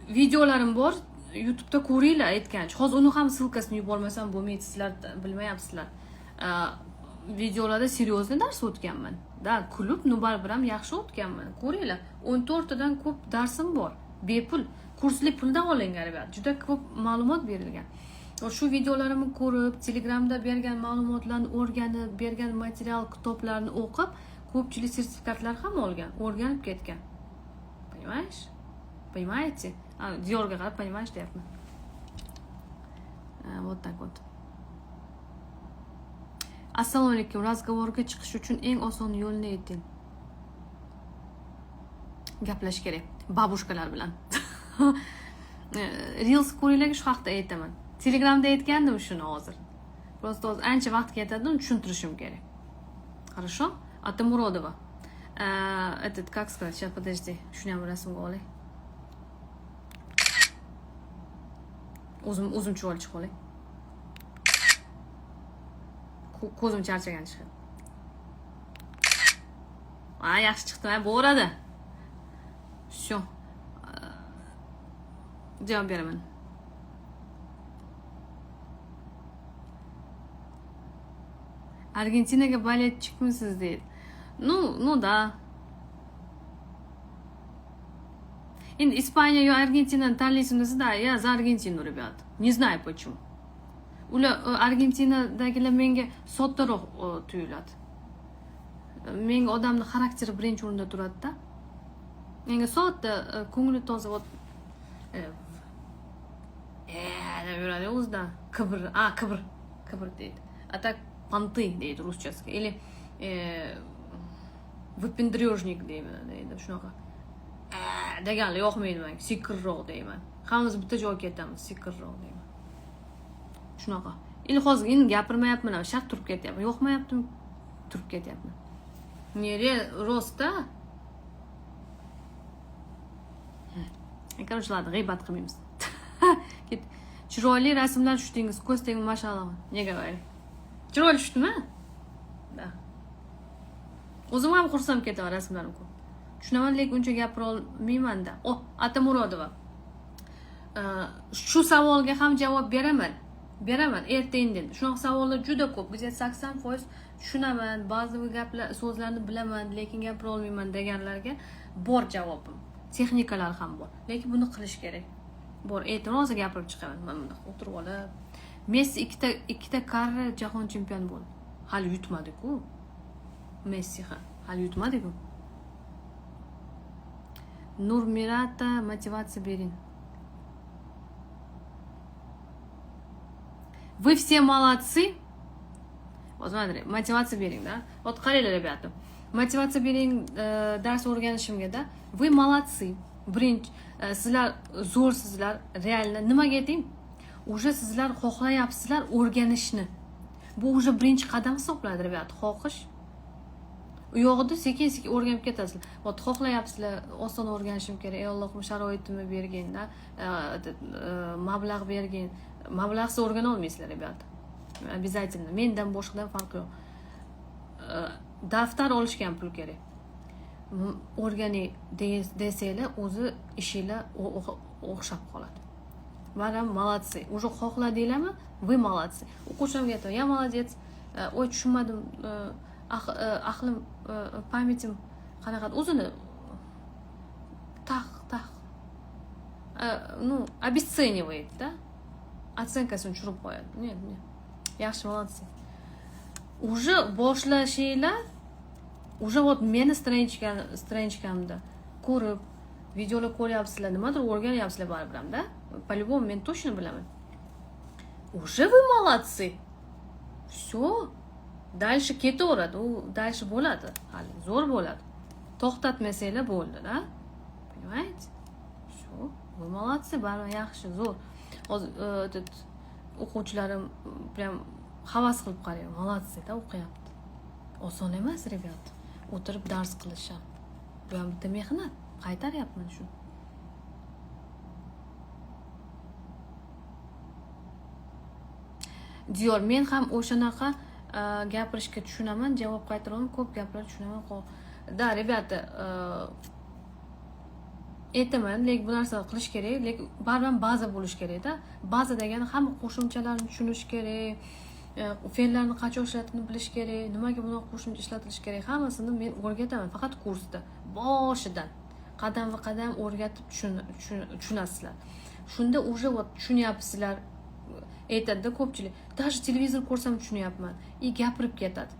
videolarim bor. YouTube'da ko'ringlar aytgancha. Hozir uni ham ssылкасini yubormasam bo'lmaydi, sizlar bilmayapsizlar. Videolarda seriyozli dars o'tganman. Kulib, baribir ham yaxshi o'tganman. Ko'ringlar. 14 tadan ko'p darsim bor. Bepul. Kursli puldan olingan, rебят. Juda ko'p ma'lumot berilgan. Shu videolarimni ko'rib, Telegramda bergan ma'lumotlarni o'rganib, bergan material kitoblarni o'qib, ko'pchilik sertifikatlar ham olgan, o'rganib ketgan. Понимаешь? Понимаете? Diyorga qarab, понимаешь, deyapman. Вот так вот. Assalomu alaykum. Razgovorga chiqish uchun eng oson yo'lni ayting. Gaplash kerak babushkalar bilan. Reels ko'ringlar, shu haqda aytaman. Telegramda aytgandim shuni hozir. Просто ancha vaqt ketadi, uni tushuntirishim kerak. Хорошо? Atamurodova. Как сказать? Сейчас, подожди. Shuni ham rasmga olay. o'zim chiroyli chiqib qolay. Ko'zim charchagan chiqadi. Yaxshi chiqdi, bo'ladi. Shu. Javob beraman. Argentinaga baletchikmisiz deydi. Ну да. Endi Ispaniya yo Argentinani tanlaysiz-da, я за Argentinu, rебят. Не знаю почему. Ular Argentinadagilar menga soddaroq tuyuladi. Menga odamning xarakteri birinchi o'rinda turadi-da. Menga sodda, ko'ngli toza deb yuradi o'zidan. Kibr deydi. A tak понты deydi ruschasiga. Или выпендрежник deydi, shunaqa. Deganlar yoqmaydi menga. Sikirroq deyman. Hammamiz bitta joyga ketamiz, sikirroq deyman. Shunaqa. Hozir endi gapirmayapman, shart turib ketyapman. Yoqmayaptimi? Turib ketyapman. Nere rostda? Korоче, g'iybat qilmaymiz. Chiroyli rasmlar tushdingiz, ko'z tegmi, mashallah. Nega qo'yay? Chiroyli tushdimi? Da. O'zim ham xursand ketaman rasmlarim ko'p. Tushunaman, lekin uncha gapira olmayman-da. Atamurodova. Shu savolga ham javob beraman. Erta-indin. Shunaqa savollar juda ko'p. Bizga 80% tushunaman, ba'zi gaplar, so'zlarni bilaman, lekin gapira olmayman deganlarga bor javobim. Texnikalar ham bor. Lekin buni qilish kerak. Bor, e'tirozga gapirib chiqaman. Mana bunda o'tirib olib. Messi ikkita karra jahon chempioni bo'ldi. Hali yutmadi-ku. Messi hali yutmadi-ku. Nurmirata, мотивация bering. Вы все молодцы. Вот смотри, мотивация bering, да? Вот qaranglar, ребята. Мотивация bering dars o'rganishimga-da. Вы молодцы. Birinchi, sizlar zo'rsizlar, realni. Nimaga ayting? Уже sizlar xohlayapsizlar o'rganishni. Bu уже birinchi qadam hisoblanadi, rебят. Xohish. U yo'g'ida sekin-sekin o'rganib ketasizlar. Вот xohlayapsizlar, oson o'rganishim kerak. Ey Allohim, sharoitimni bergin-da, mablag' bergin. Mablag'siz o'rgana olmaysizlar, rебят. Обязательно. Mendan boshqadan farqi yo'q. Daftar olishga ham pul kerak. O'rgani desanglar, o'zi ishinglar o'xshab qoladi. Mana молодцы. Уже xohladinglarmi? Вы молодцы. O'quvchimga aytaman, "Ya молодец. Oy tushunmadim. Aqlim, pamyatim qanaqa o'zini обесценивает, да? Оценкасini tushirib qo'yadi. Нет. Yaxshi, молодцы. Уже boshlashinglar, уже вот meni stranичкамda ko'rib, videolar ko'ryapsizlar, nimadir o'rganyapsizlar baribir-da. По-любому men точно bilaman. Уже вы молодцы. Всё. Дальше ketaveradi, u дальше bo'ladi. Hali zo'r bo'ladi. To'xtatmasanglar bo'ldi-da. Понимаете? Всё. Вы молодцы, baribir yaxshi, zo'r. Hozir o'quvchilarim prям havas qilib qarayman. Молодцы-da, o'qiyapti. Oson emas, rебят. O'tirib dars qilish ham. Bu ham bitta mehnat. Qaytaryapman shu. Diyor, men ham o'shanaqa gapirishga tushunaman, javob qaytaraman, ko'p gaplar tushunaman. Da, rебята, aytaman, lekin bu narsani qilish kerak, lekin baribir baza bo'lish kerak-da. Baza degani hamma qo'shimchalarni tushunish kerak, fe'llarni qachon ishlatishni bilish kerak, nimaga buni qo'shimcha ishlatilish kerak, hammasini men o'rgataman, faqat kursda, boshidan. Qadam o'rgatib tushunasizlar. Shunda уже вот tushunyapsizlar. Aytadi ko'pchilik, даже televizor ko'rsam tushunyapman. Gapirib ketadi.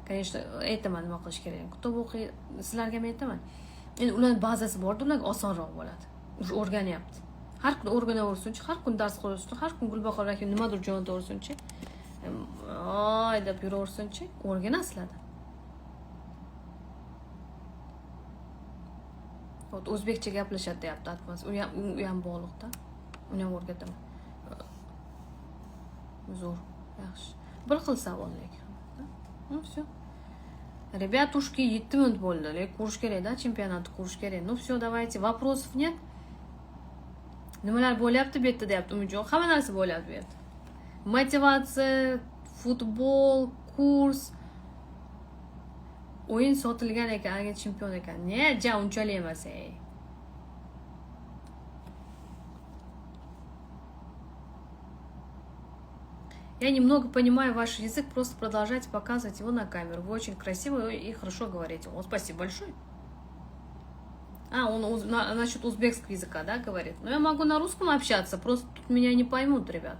Конечно, aytaman nima qilish kerak. Kitob o'qiy, sizlarga ham aytaman. Endi ularning bazasi bor, ularga osonroq bo'ladi. O'rganyapti. Har kun o'rganaversinchi, har kun dars qo'ysin, har kun Gulbahor Rahim nimadir jo'nataversinchi. Deb yuraversinchi, o'rganasizlar. Вот o'zbekcha gaplashadi deyapti atmas. U ham bog'liqda. Uni ham o'rgataman. Zo'r, yaxshi. Bir xil savol lekin. Всё. Ребятушки, 7 minut bo'ldi. Lekin ko'rish kerak-da, chempionatni ko'rish kerak. Ну всё, давайте. Вопросов нет? Nimalar bo'lyapti bu yerda deyapti Umidjon. Hamma narsa bo'lyapti bu yerda. Motivatsiya, futbol, kurs, o'yin sotilgan ekan, Argentina chempion ekan. Ne, ja unchalik emas ey. Я немного понимаю ваш язык, просто продолжайте показывать его на камеру. Вы очень красиво и хорошо говорите. О, спасибо большое. Он насчет узбекского языка, да, говорит? Но я могу на русском общаться, просто тут меня не поймут, ребят.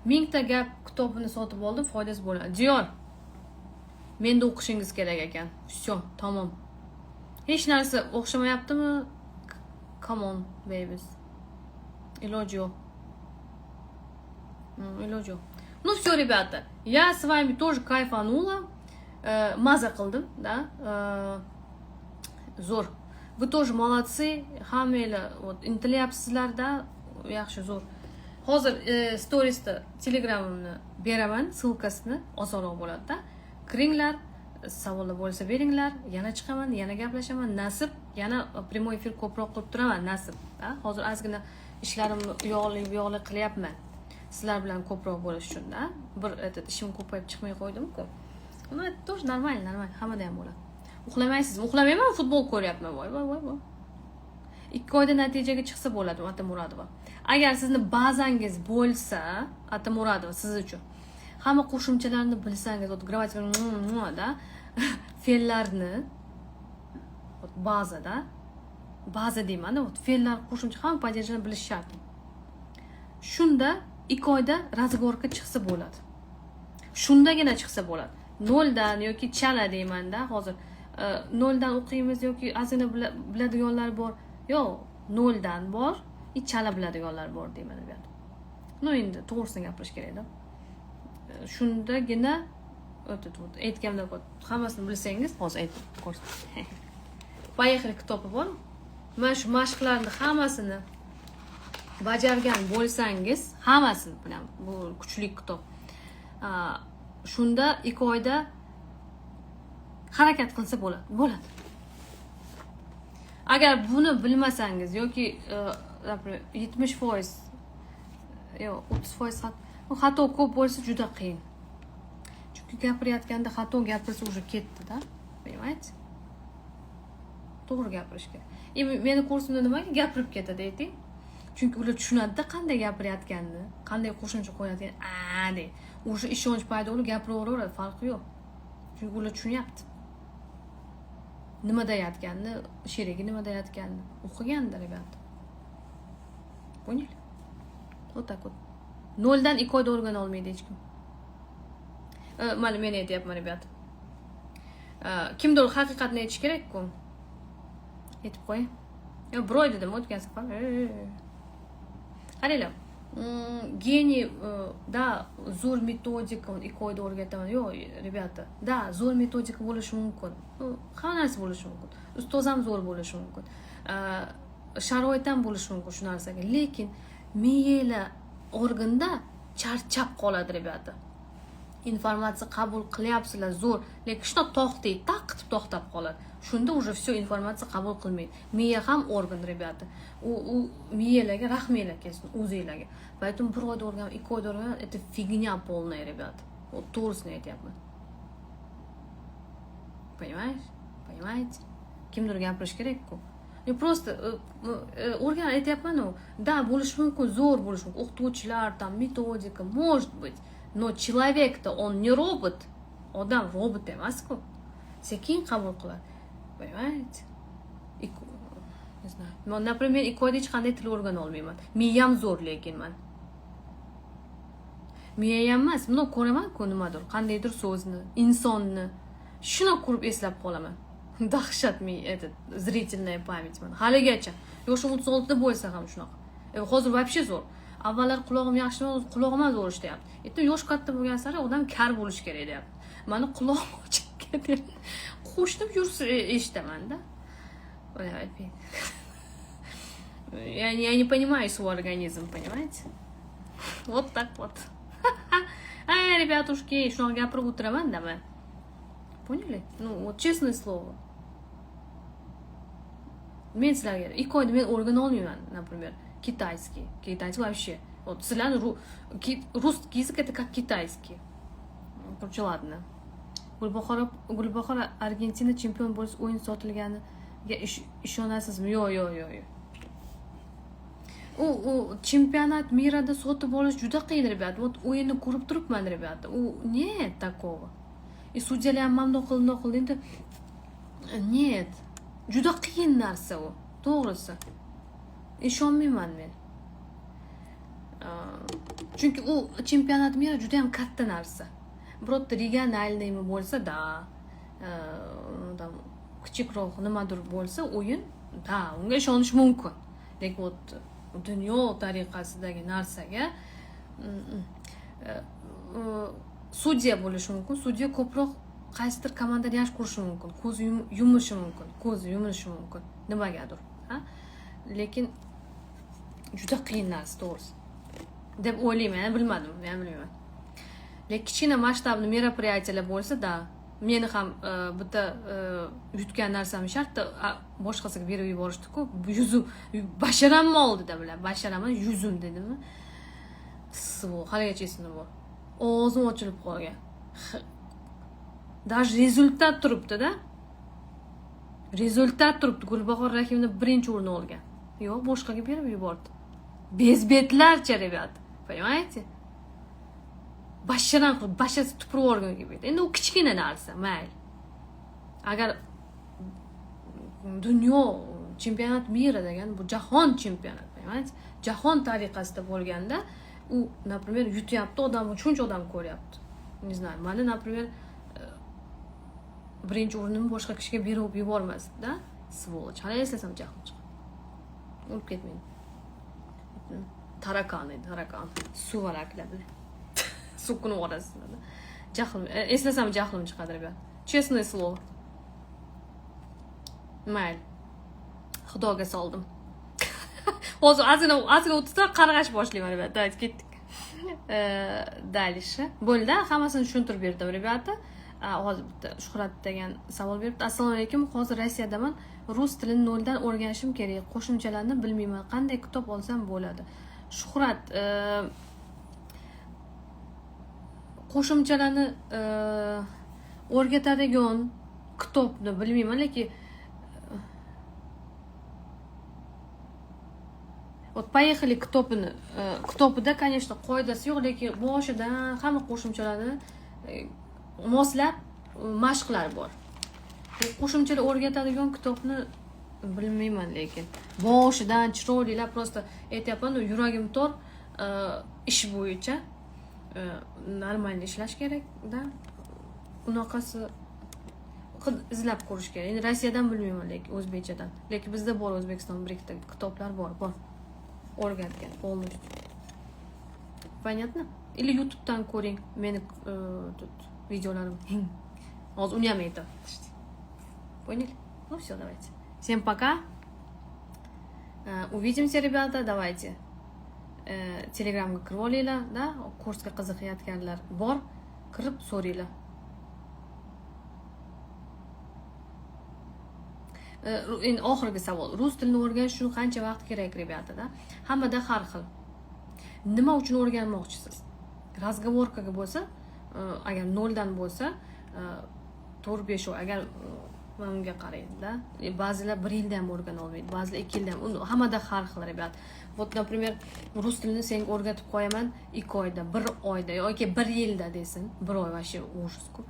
Mingta gap kitobini sotib oldim, foydasi bo'ladi. Diyor, menda o'qishingiz kerak ekan. Всё, tamom. Hech narsa o'xshamayaptimi? Come on, babies. Iloji yo'q. Iloji yo'q. Ну все, ребята, я с вами тоже кайфанула. Маза qildim, да? Zo'r. Вы тоже молодцы. Hammanglar intilyapsizlar-da, yaxshi, zo'r. Hozir storiesda Telegramimni beraman, ссылкасini osonroq bo'ladi-da. Kiringlar, savollar bo'lsa beringlar, yana chiqaman, yana gaplashaman, nasib, yana prямой efir ko'proq qilib turaman, nasib, da. Hozir ozgina ishlarimni uyoqli qilyapman. Sizlar bilan ko'proq bo'lish uchun, da. Bir ishim ko'payib chiqmay qo'ydim-ku. Uni тоже нормально, hammada ham bo'ladi. Uxlamaysizmi? Uxlamayman, futbol ko'ryapman. Voy. 2 oyda natijaga chiqsa bo'ladi, Atamuradova. Agar sizni bazangiz bo'lsa, Atamuradova siz uchun hamma qo'shimchalarni bilsangiz, grammatika fe'llarni baza deyman, fe'llar qo'shimcha hamma padejini bilish shart. Shunda 2 oyda razborga chiqsa bo'ladi. Shundagina chiqsa bo'ladi. 0 dan yoki chala deyman-da, hozir 0 dan o'qiymiz yoki ozgina biladiganlar bor. Yo'q, 0 dan bor, chala biladiganlar bor deyman bu yerda. Endi to'g'risini gapirish kerak-da. Shundagina aytganimda hammasini bilsangiz, hozir aytib ko'rsating. Поехали kitobi bor. Mana shu mashqlarni hammasini bajargan bo'lsangiz, hammasini bilan bu kuchli kitob. Shunda 2 oyda harakat qilsa bo'ladi. Agar buni bilmasangiz yoki 70% yo'q 30% xato ko'p bo'lsa juda qiyin. Chunki gapirayotganda xato gapirsa уже ketdi-da. Понимаете? To'g'ri gapirish kerak. Meni kursimda nimaga gapirib ketadi ayting? Chunki ular tushunadi-da qanday gapirayotganini, qanday qo'shimcha qo'yayotganini, deb. O'sha ishonch paydo bo'lib gapiraveradi, farqi yo'q. Chunki ular tushunyapti. Nima deyotganini, sherigi nima deyotganini o'qiganda, rебята. Поняли? Вот так вот. 0 dan 2 oyda o'rgana olmaydi hech kim. Mana men aytyapman, rебята. Kimdir haqiqatni aytish kerak-ku. Aytib qo'ying. Yo, bir oy dedim, o'tgan safar. Qaranglar. Geniy, da, zo'r metodika 2 oyda o'rgataman. Yo'q, rебята, da, zo'r metodika bo'lishi mumkin. Hamma narsa bo'lishi mumkin. Ustoz ham zo'r bo'lishi mumkin. Sharoit ham bo'lishi mumkin shu narsaga. Lekin miyanglar organda charchab qoladi, rебята. Informatsiya qabul qilyapsizlar zo'r, lekin shuna to'xtaydi, taqib to'xtab qoladi. Shunda уже все informatsiya qabul qilmaydi. Miya ham organ, rебята. U miyalarga rahminglar kelsin, o'zinglarga. Поэтому 1 oyda o'rgan, 2 oyda o'rgan, это фигня полная, ребята. Вот to'g'risini aytyapman. Понимаете? Kimdir gapirish kerak-ku. Yo, просто o'rgan aytyapman-ku. Da, bo'lishi mumkin, zo'r bo'lishi mumkin. O'qituvchilar, там metodika, может быть. Но человек-то он не робот. Odam robot emas-ku. Sekin qabul qiladi. Понимаете? Не знаю. Men, например, 2 oyda hech qanday til o'rgana olmayman. Miyam zo'r lekin men. Miyam emas, buni ko'raman-ku nimadir, qandaydir so'zni, insonni. Shuni ko'rib eslab qolaman. Dahshat zrительная память mana. Haligacha. Yoshim 36 da bo'lsa ham shunaqa. Hozir вообще zo'r. Avvallar qulog'im yaxshi, qulog'im ham zo'r ishlayapti. Endi yosh katta bo'lgan sari odam kar bo'lish kerak deyapti. Mani qulog'im ochib ketdi. Qo'shnim yursa eshitaman-da. Я не понимаю свой организм, понимаете? Вот так вот. Ребятушки, shunaqa gapirib o'tiraman-da men. Поняли? Ну, вот честное слово. men sizlarga 2 oyda men o'rgan olmayman, например, китайский вообще. Вот sizlarni русский язык это как китайский. Короче, ладно. Gulbahor Argentina chempion bo'lsa o'yin sotilganiga ishonasizmi? Yo'q. U chempionat mirada sotib olish juda qiyin, rебят. Вот o'yinni ko'rib turibman, rебят. U нет такого. И судьяlar ham mamnun qildi endi. Нет. Juda qiyin narsa u. To'g'risi. Ishonmayman men. Chunki u chempionat mira juda ham katta narsa. Birorta regionalniymi bo'lsa, da. Kichikroq nimadir bo'lsa, o'yin, da, unga ishonish mumkin. Lekin dunyo tariqasidagi narsaga sudya bo'lishi mumkin. Sudya ko'proq qaysidir komandani yaxshi ko'rishi mumkin, ko'z yumishi mumkin, nimagadir, ha? Lekin juda qiyin narsa, to'g'risi. deb o'ylayman, bilmadim, men bilmayman. Lekin kichkina masshtabli мероприятиялар bo'lsa, da, meni ham bitta yutgan narsam shartta boshqasiga berib yuborishdi-ku. Yuzim basharamni oldida bilan, basharamni yuzim dedimi? Svo, haligacha esimda bor. O'zim ochilib qolgan. Даже rezultat turibdi-da. Rezultat turibdi. Gulbahor Rahimni birinchi o'rin olgan. Yo'q, boshqaga berib yubordi. Bezbetlarcha, rебят. Понимаете? Basharan qilib, bashasi tupurib o'rgan gibi. Endi u kichkina narsa, mayli. Agar dunyo chempionat mira degan bu jahon chempionat, понимаете? Jahon tariqasida bo'lganda u, например, yutyapti, odam shuncha odam ko'ryapti. Не знаю, mana, например, birinchi o'rinni boshqa kishiga berib yubormasdi-da. Svoloch. Hali eslasam jahlim chiqadi. O'lib ketmaydi. Tarakan. Suvaraklar bilan. Sukuni orasida. Jahlim, eslasam jahlim chiqadi, rебят. Честное слово. Mayli. Xudoga soldim. Hozir ozgina o'tsa qarg'ash boshlayman, rебят. Давайте ketdik. Dальше. Bo'ldi, hammasini tushuntirib berdim, rебята. Hozir bitta Shuhrat degan savol beribdi. Assalomu alaykum. Hozir Rossiyadaman. Rus tilini noldan o'rganishim kerak. Qo'shimchalarni bilmayman. Qanday kitob olsam bo'ladi? Shuhrat, qo'shimchalarni o'rgatadigan kitobni bilmayman, lekin вот поехали kitobida, конечно, qoidasi yo'q, lekin boshidan hamma qo'shimchalarni moslab mashqlar bor. Qo'shimchalar o'rgatadigan kitobni bilmayman, lekin boshidan chiroylilar, просто aytyapman, yuragim tor, ish bo'yicha normal ishlash kerak-da. Unaqasi izlab ko'rish kerak. Endi Rossiyadan bilmayman, lekin o'zbekchadan. Lekin bizda bor, O'zbekiston birikda kitoblar bor. O'rgatgan полностью. Понятно? Или YouTube'dan ko'ring meni videolarim. Hozir uni ham aytdim. Поняли? Ну все, давайте. Всем пока. Увидимся, ребята. Давайте. Telegramga kirib olinglar, da, kursga qiziqayotganlar bor, kirib so'ranglar. Endi oxirgi savol. Rus tilini o'rganish uchun qancha vaqt kerak, rебята, da? Hammada har xil. Nima uchun o'rganmoqchisiz? Razgovorkaga bo'lsa, agar 0 dan bo'lsa, 4-5 oy, agar unga qaraydi-da. Ba'zilar 1 yilda ham o'rgana olmaydi, ba'zilar 2 yilda ham. Hammada har xil, rебят. Вот, например, rus tilini senga o'rgatib qo'yaman 2 oyda, 1 oyda yoki 1 yilda desin. 1 oy вообще ужас-ku.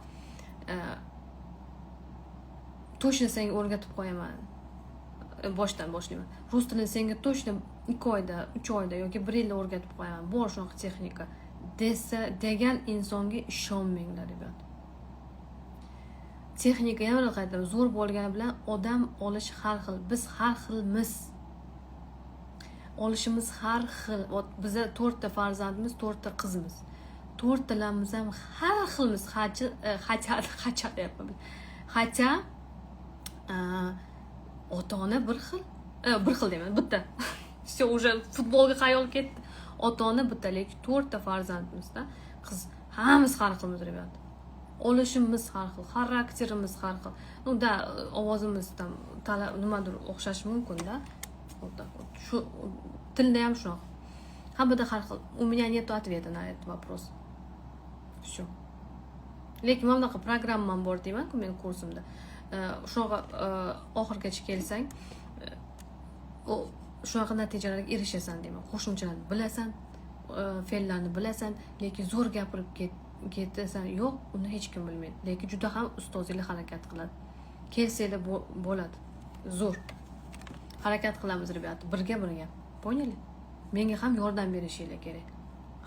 Точно senga o'rgatib qo'yaman. Boshdan boshlayman. Rus tilini senga точно 2 oyda, 3 oyda yoki 1 yilda o'rgatib qo'yaman. Bor shunaqa texnika degan insonga ishonmanglar, rебят. Texnika yana qaytadan zo'r bo'lgani bilan odam olish har xil. Biz har xilmiz. Olishimiz har xil. Biza 4 ta farzandimiz, 4 ta qizimiz. 4 talamiz ham har xilmiz. Hacha deyapman. Hacha ota-ona bir xil deyman, bitta. Все, уже futbolga xayol ketdi. Ota-ona bitta, lekin 4 ta farzandimizda qiz hammamiz har xilmiz, rебят. olishimiz har xil, xarakterimiz har xil. Unda ovozimiz tam nimadir o'xshashi mumkin-da. Shu tilda ham shunaqa. Hammada har xil. У меня нет ответа на этот вопрос. Всё. Lekin mana bunaqa programmam bor deyman-ku men kursimda. Shunaqa oxirigacha kelsang, shunaqa natijalarga erishasan deyman. Qo'shimchalarni bilasan, fe'llarni bilasan, lekin zo'r gapirib ketasan, yo'q, uni hech kim bilmaydi. Lekin juda ham ustozinglar harakat qiladi. Kelsanglar bo'ladi. Zo'r. Harakat qilamiz, rебята, birga. Поняли? Menga ham yordam berishinglar kerak.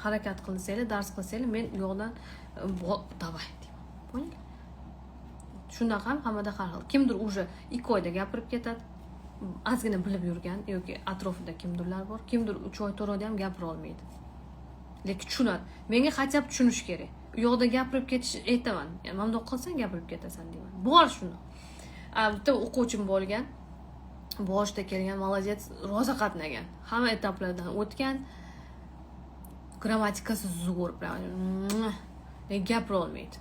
Harakat qilsanglar, dars qilsanglar, men yo'qdan davay deyman. Поняли? Shundan ham hammada har xil. Kimdir уже 2 oyda gapirib ketadi. Ozgina bilib yurgan yoki atrofida kimdirlar bor. Kimdir 3 oy 4 oyda ham gapira olmaydi. Lekin tushunadi. Menga хотя бы tushunish kerak. U yoqda gapirib ketish aytaman. Ya'ni mamdoq qilsang gapirib ketasan deyman. Bor shuni. Bitta o'quvchim bo'lgan. Boshda kelgan, молодец, roza qatnagan. Hamma etaplardan o'tgan. Grammatikasi zo'r, prям. Lekin gapira olmaydi.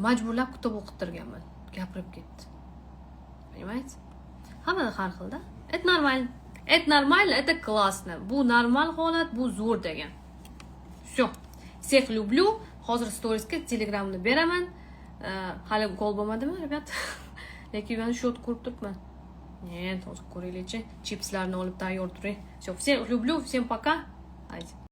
Majburlab kitob o'qitirganman. Gapirib ketdi. Понимаете? Hammada har xilda. Это нормально. Это нормально, это классно. Bu normal holat, bu zo'r degan. Всё. Всех люблю. Hozir storiesga Telegramni beraman. Hali gol bo'lmadimi, rебят? Lekin men shot ko'rib turibman. Нет, hozir ko'raylikchi. Chipslarni olib tayyor turing. Всё, всем люблю, всем пока. Haydi.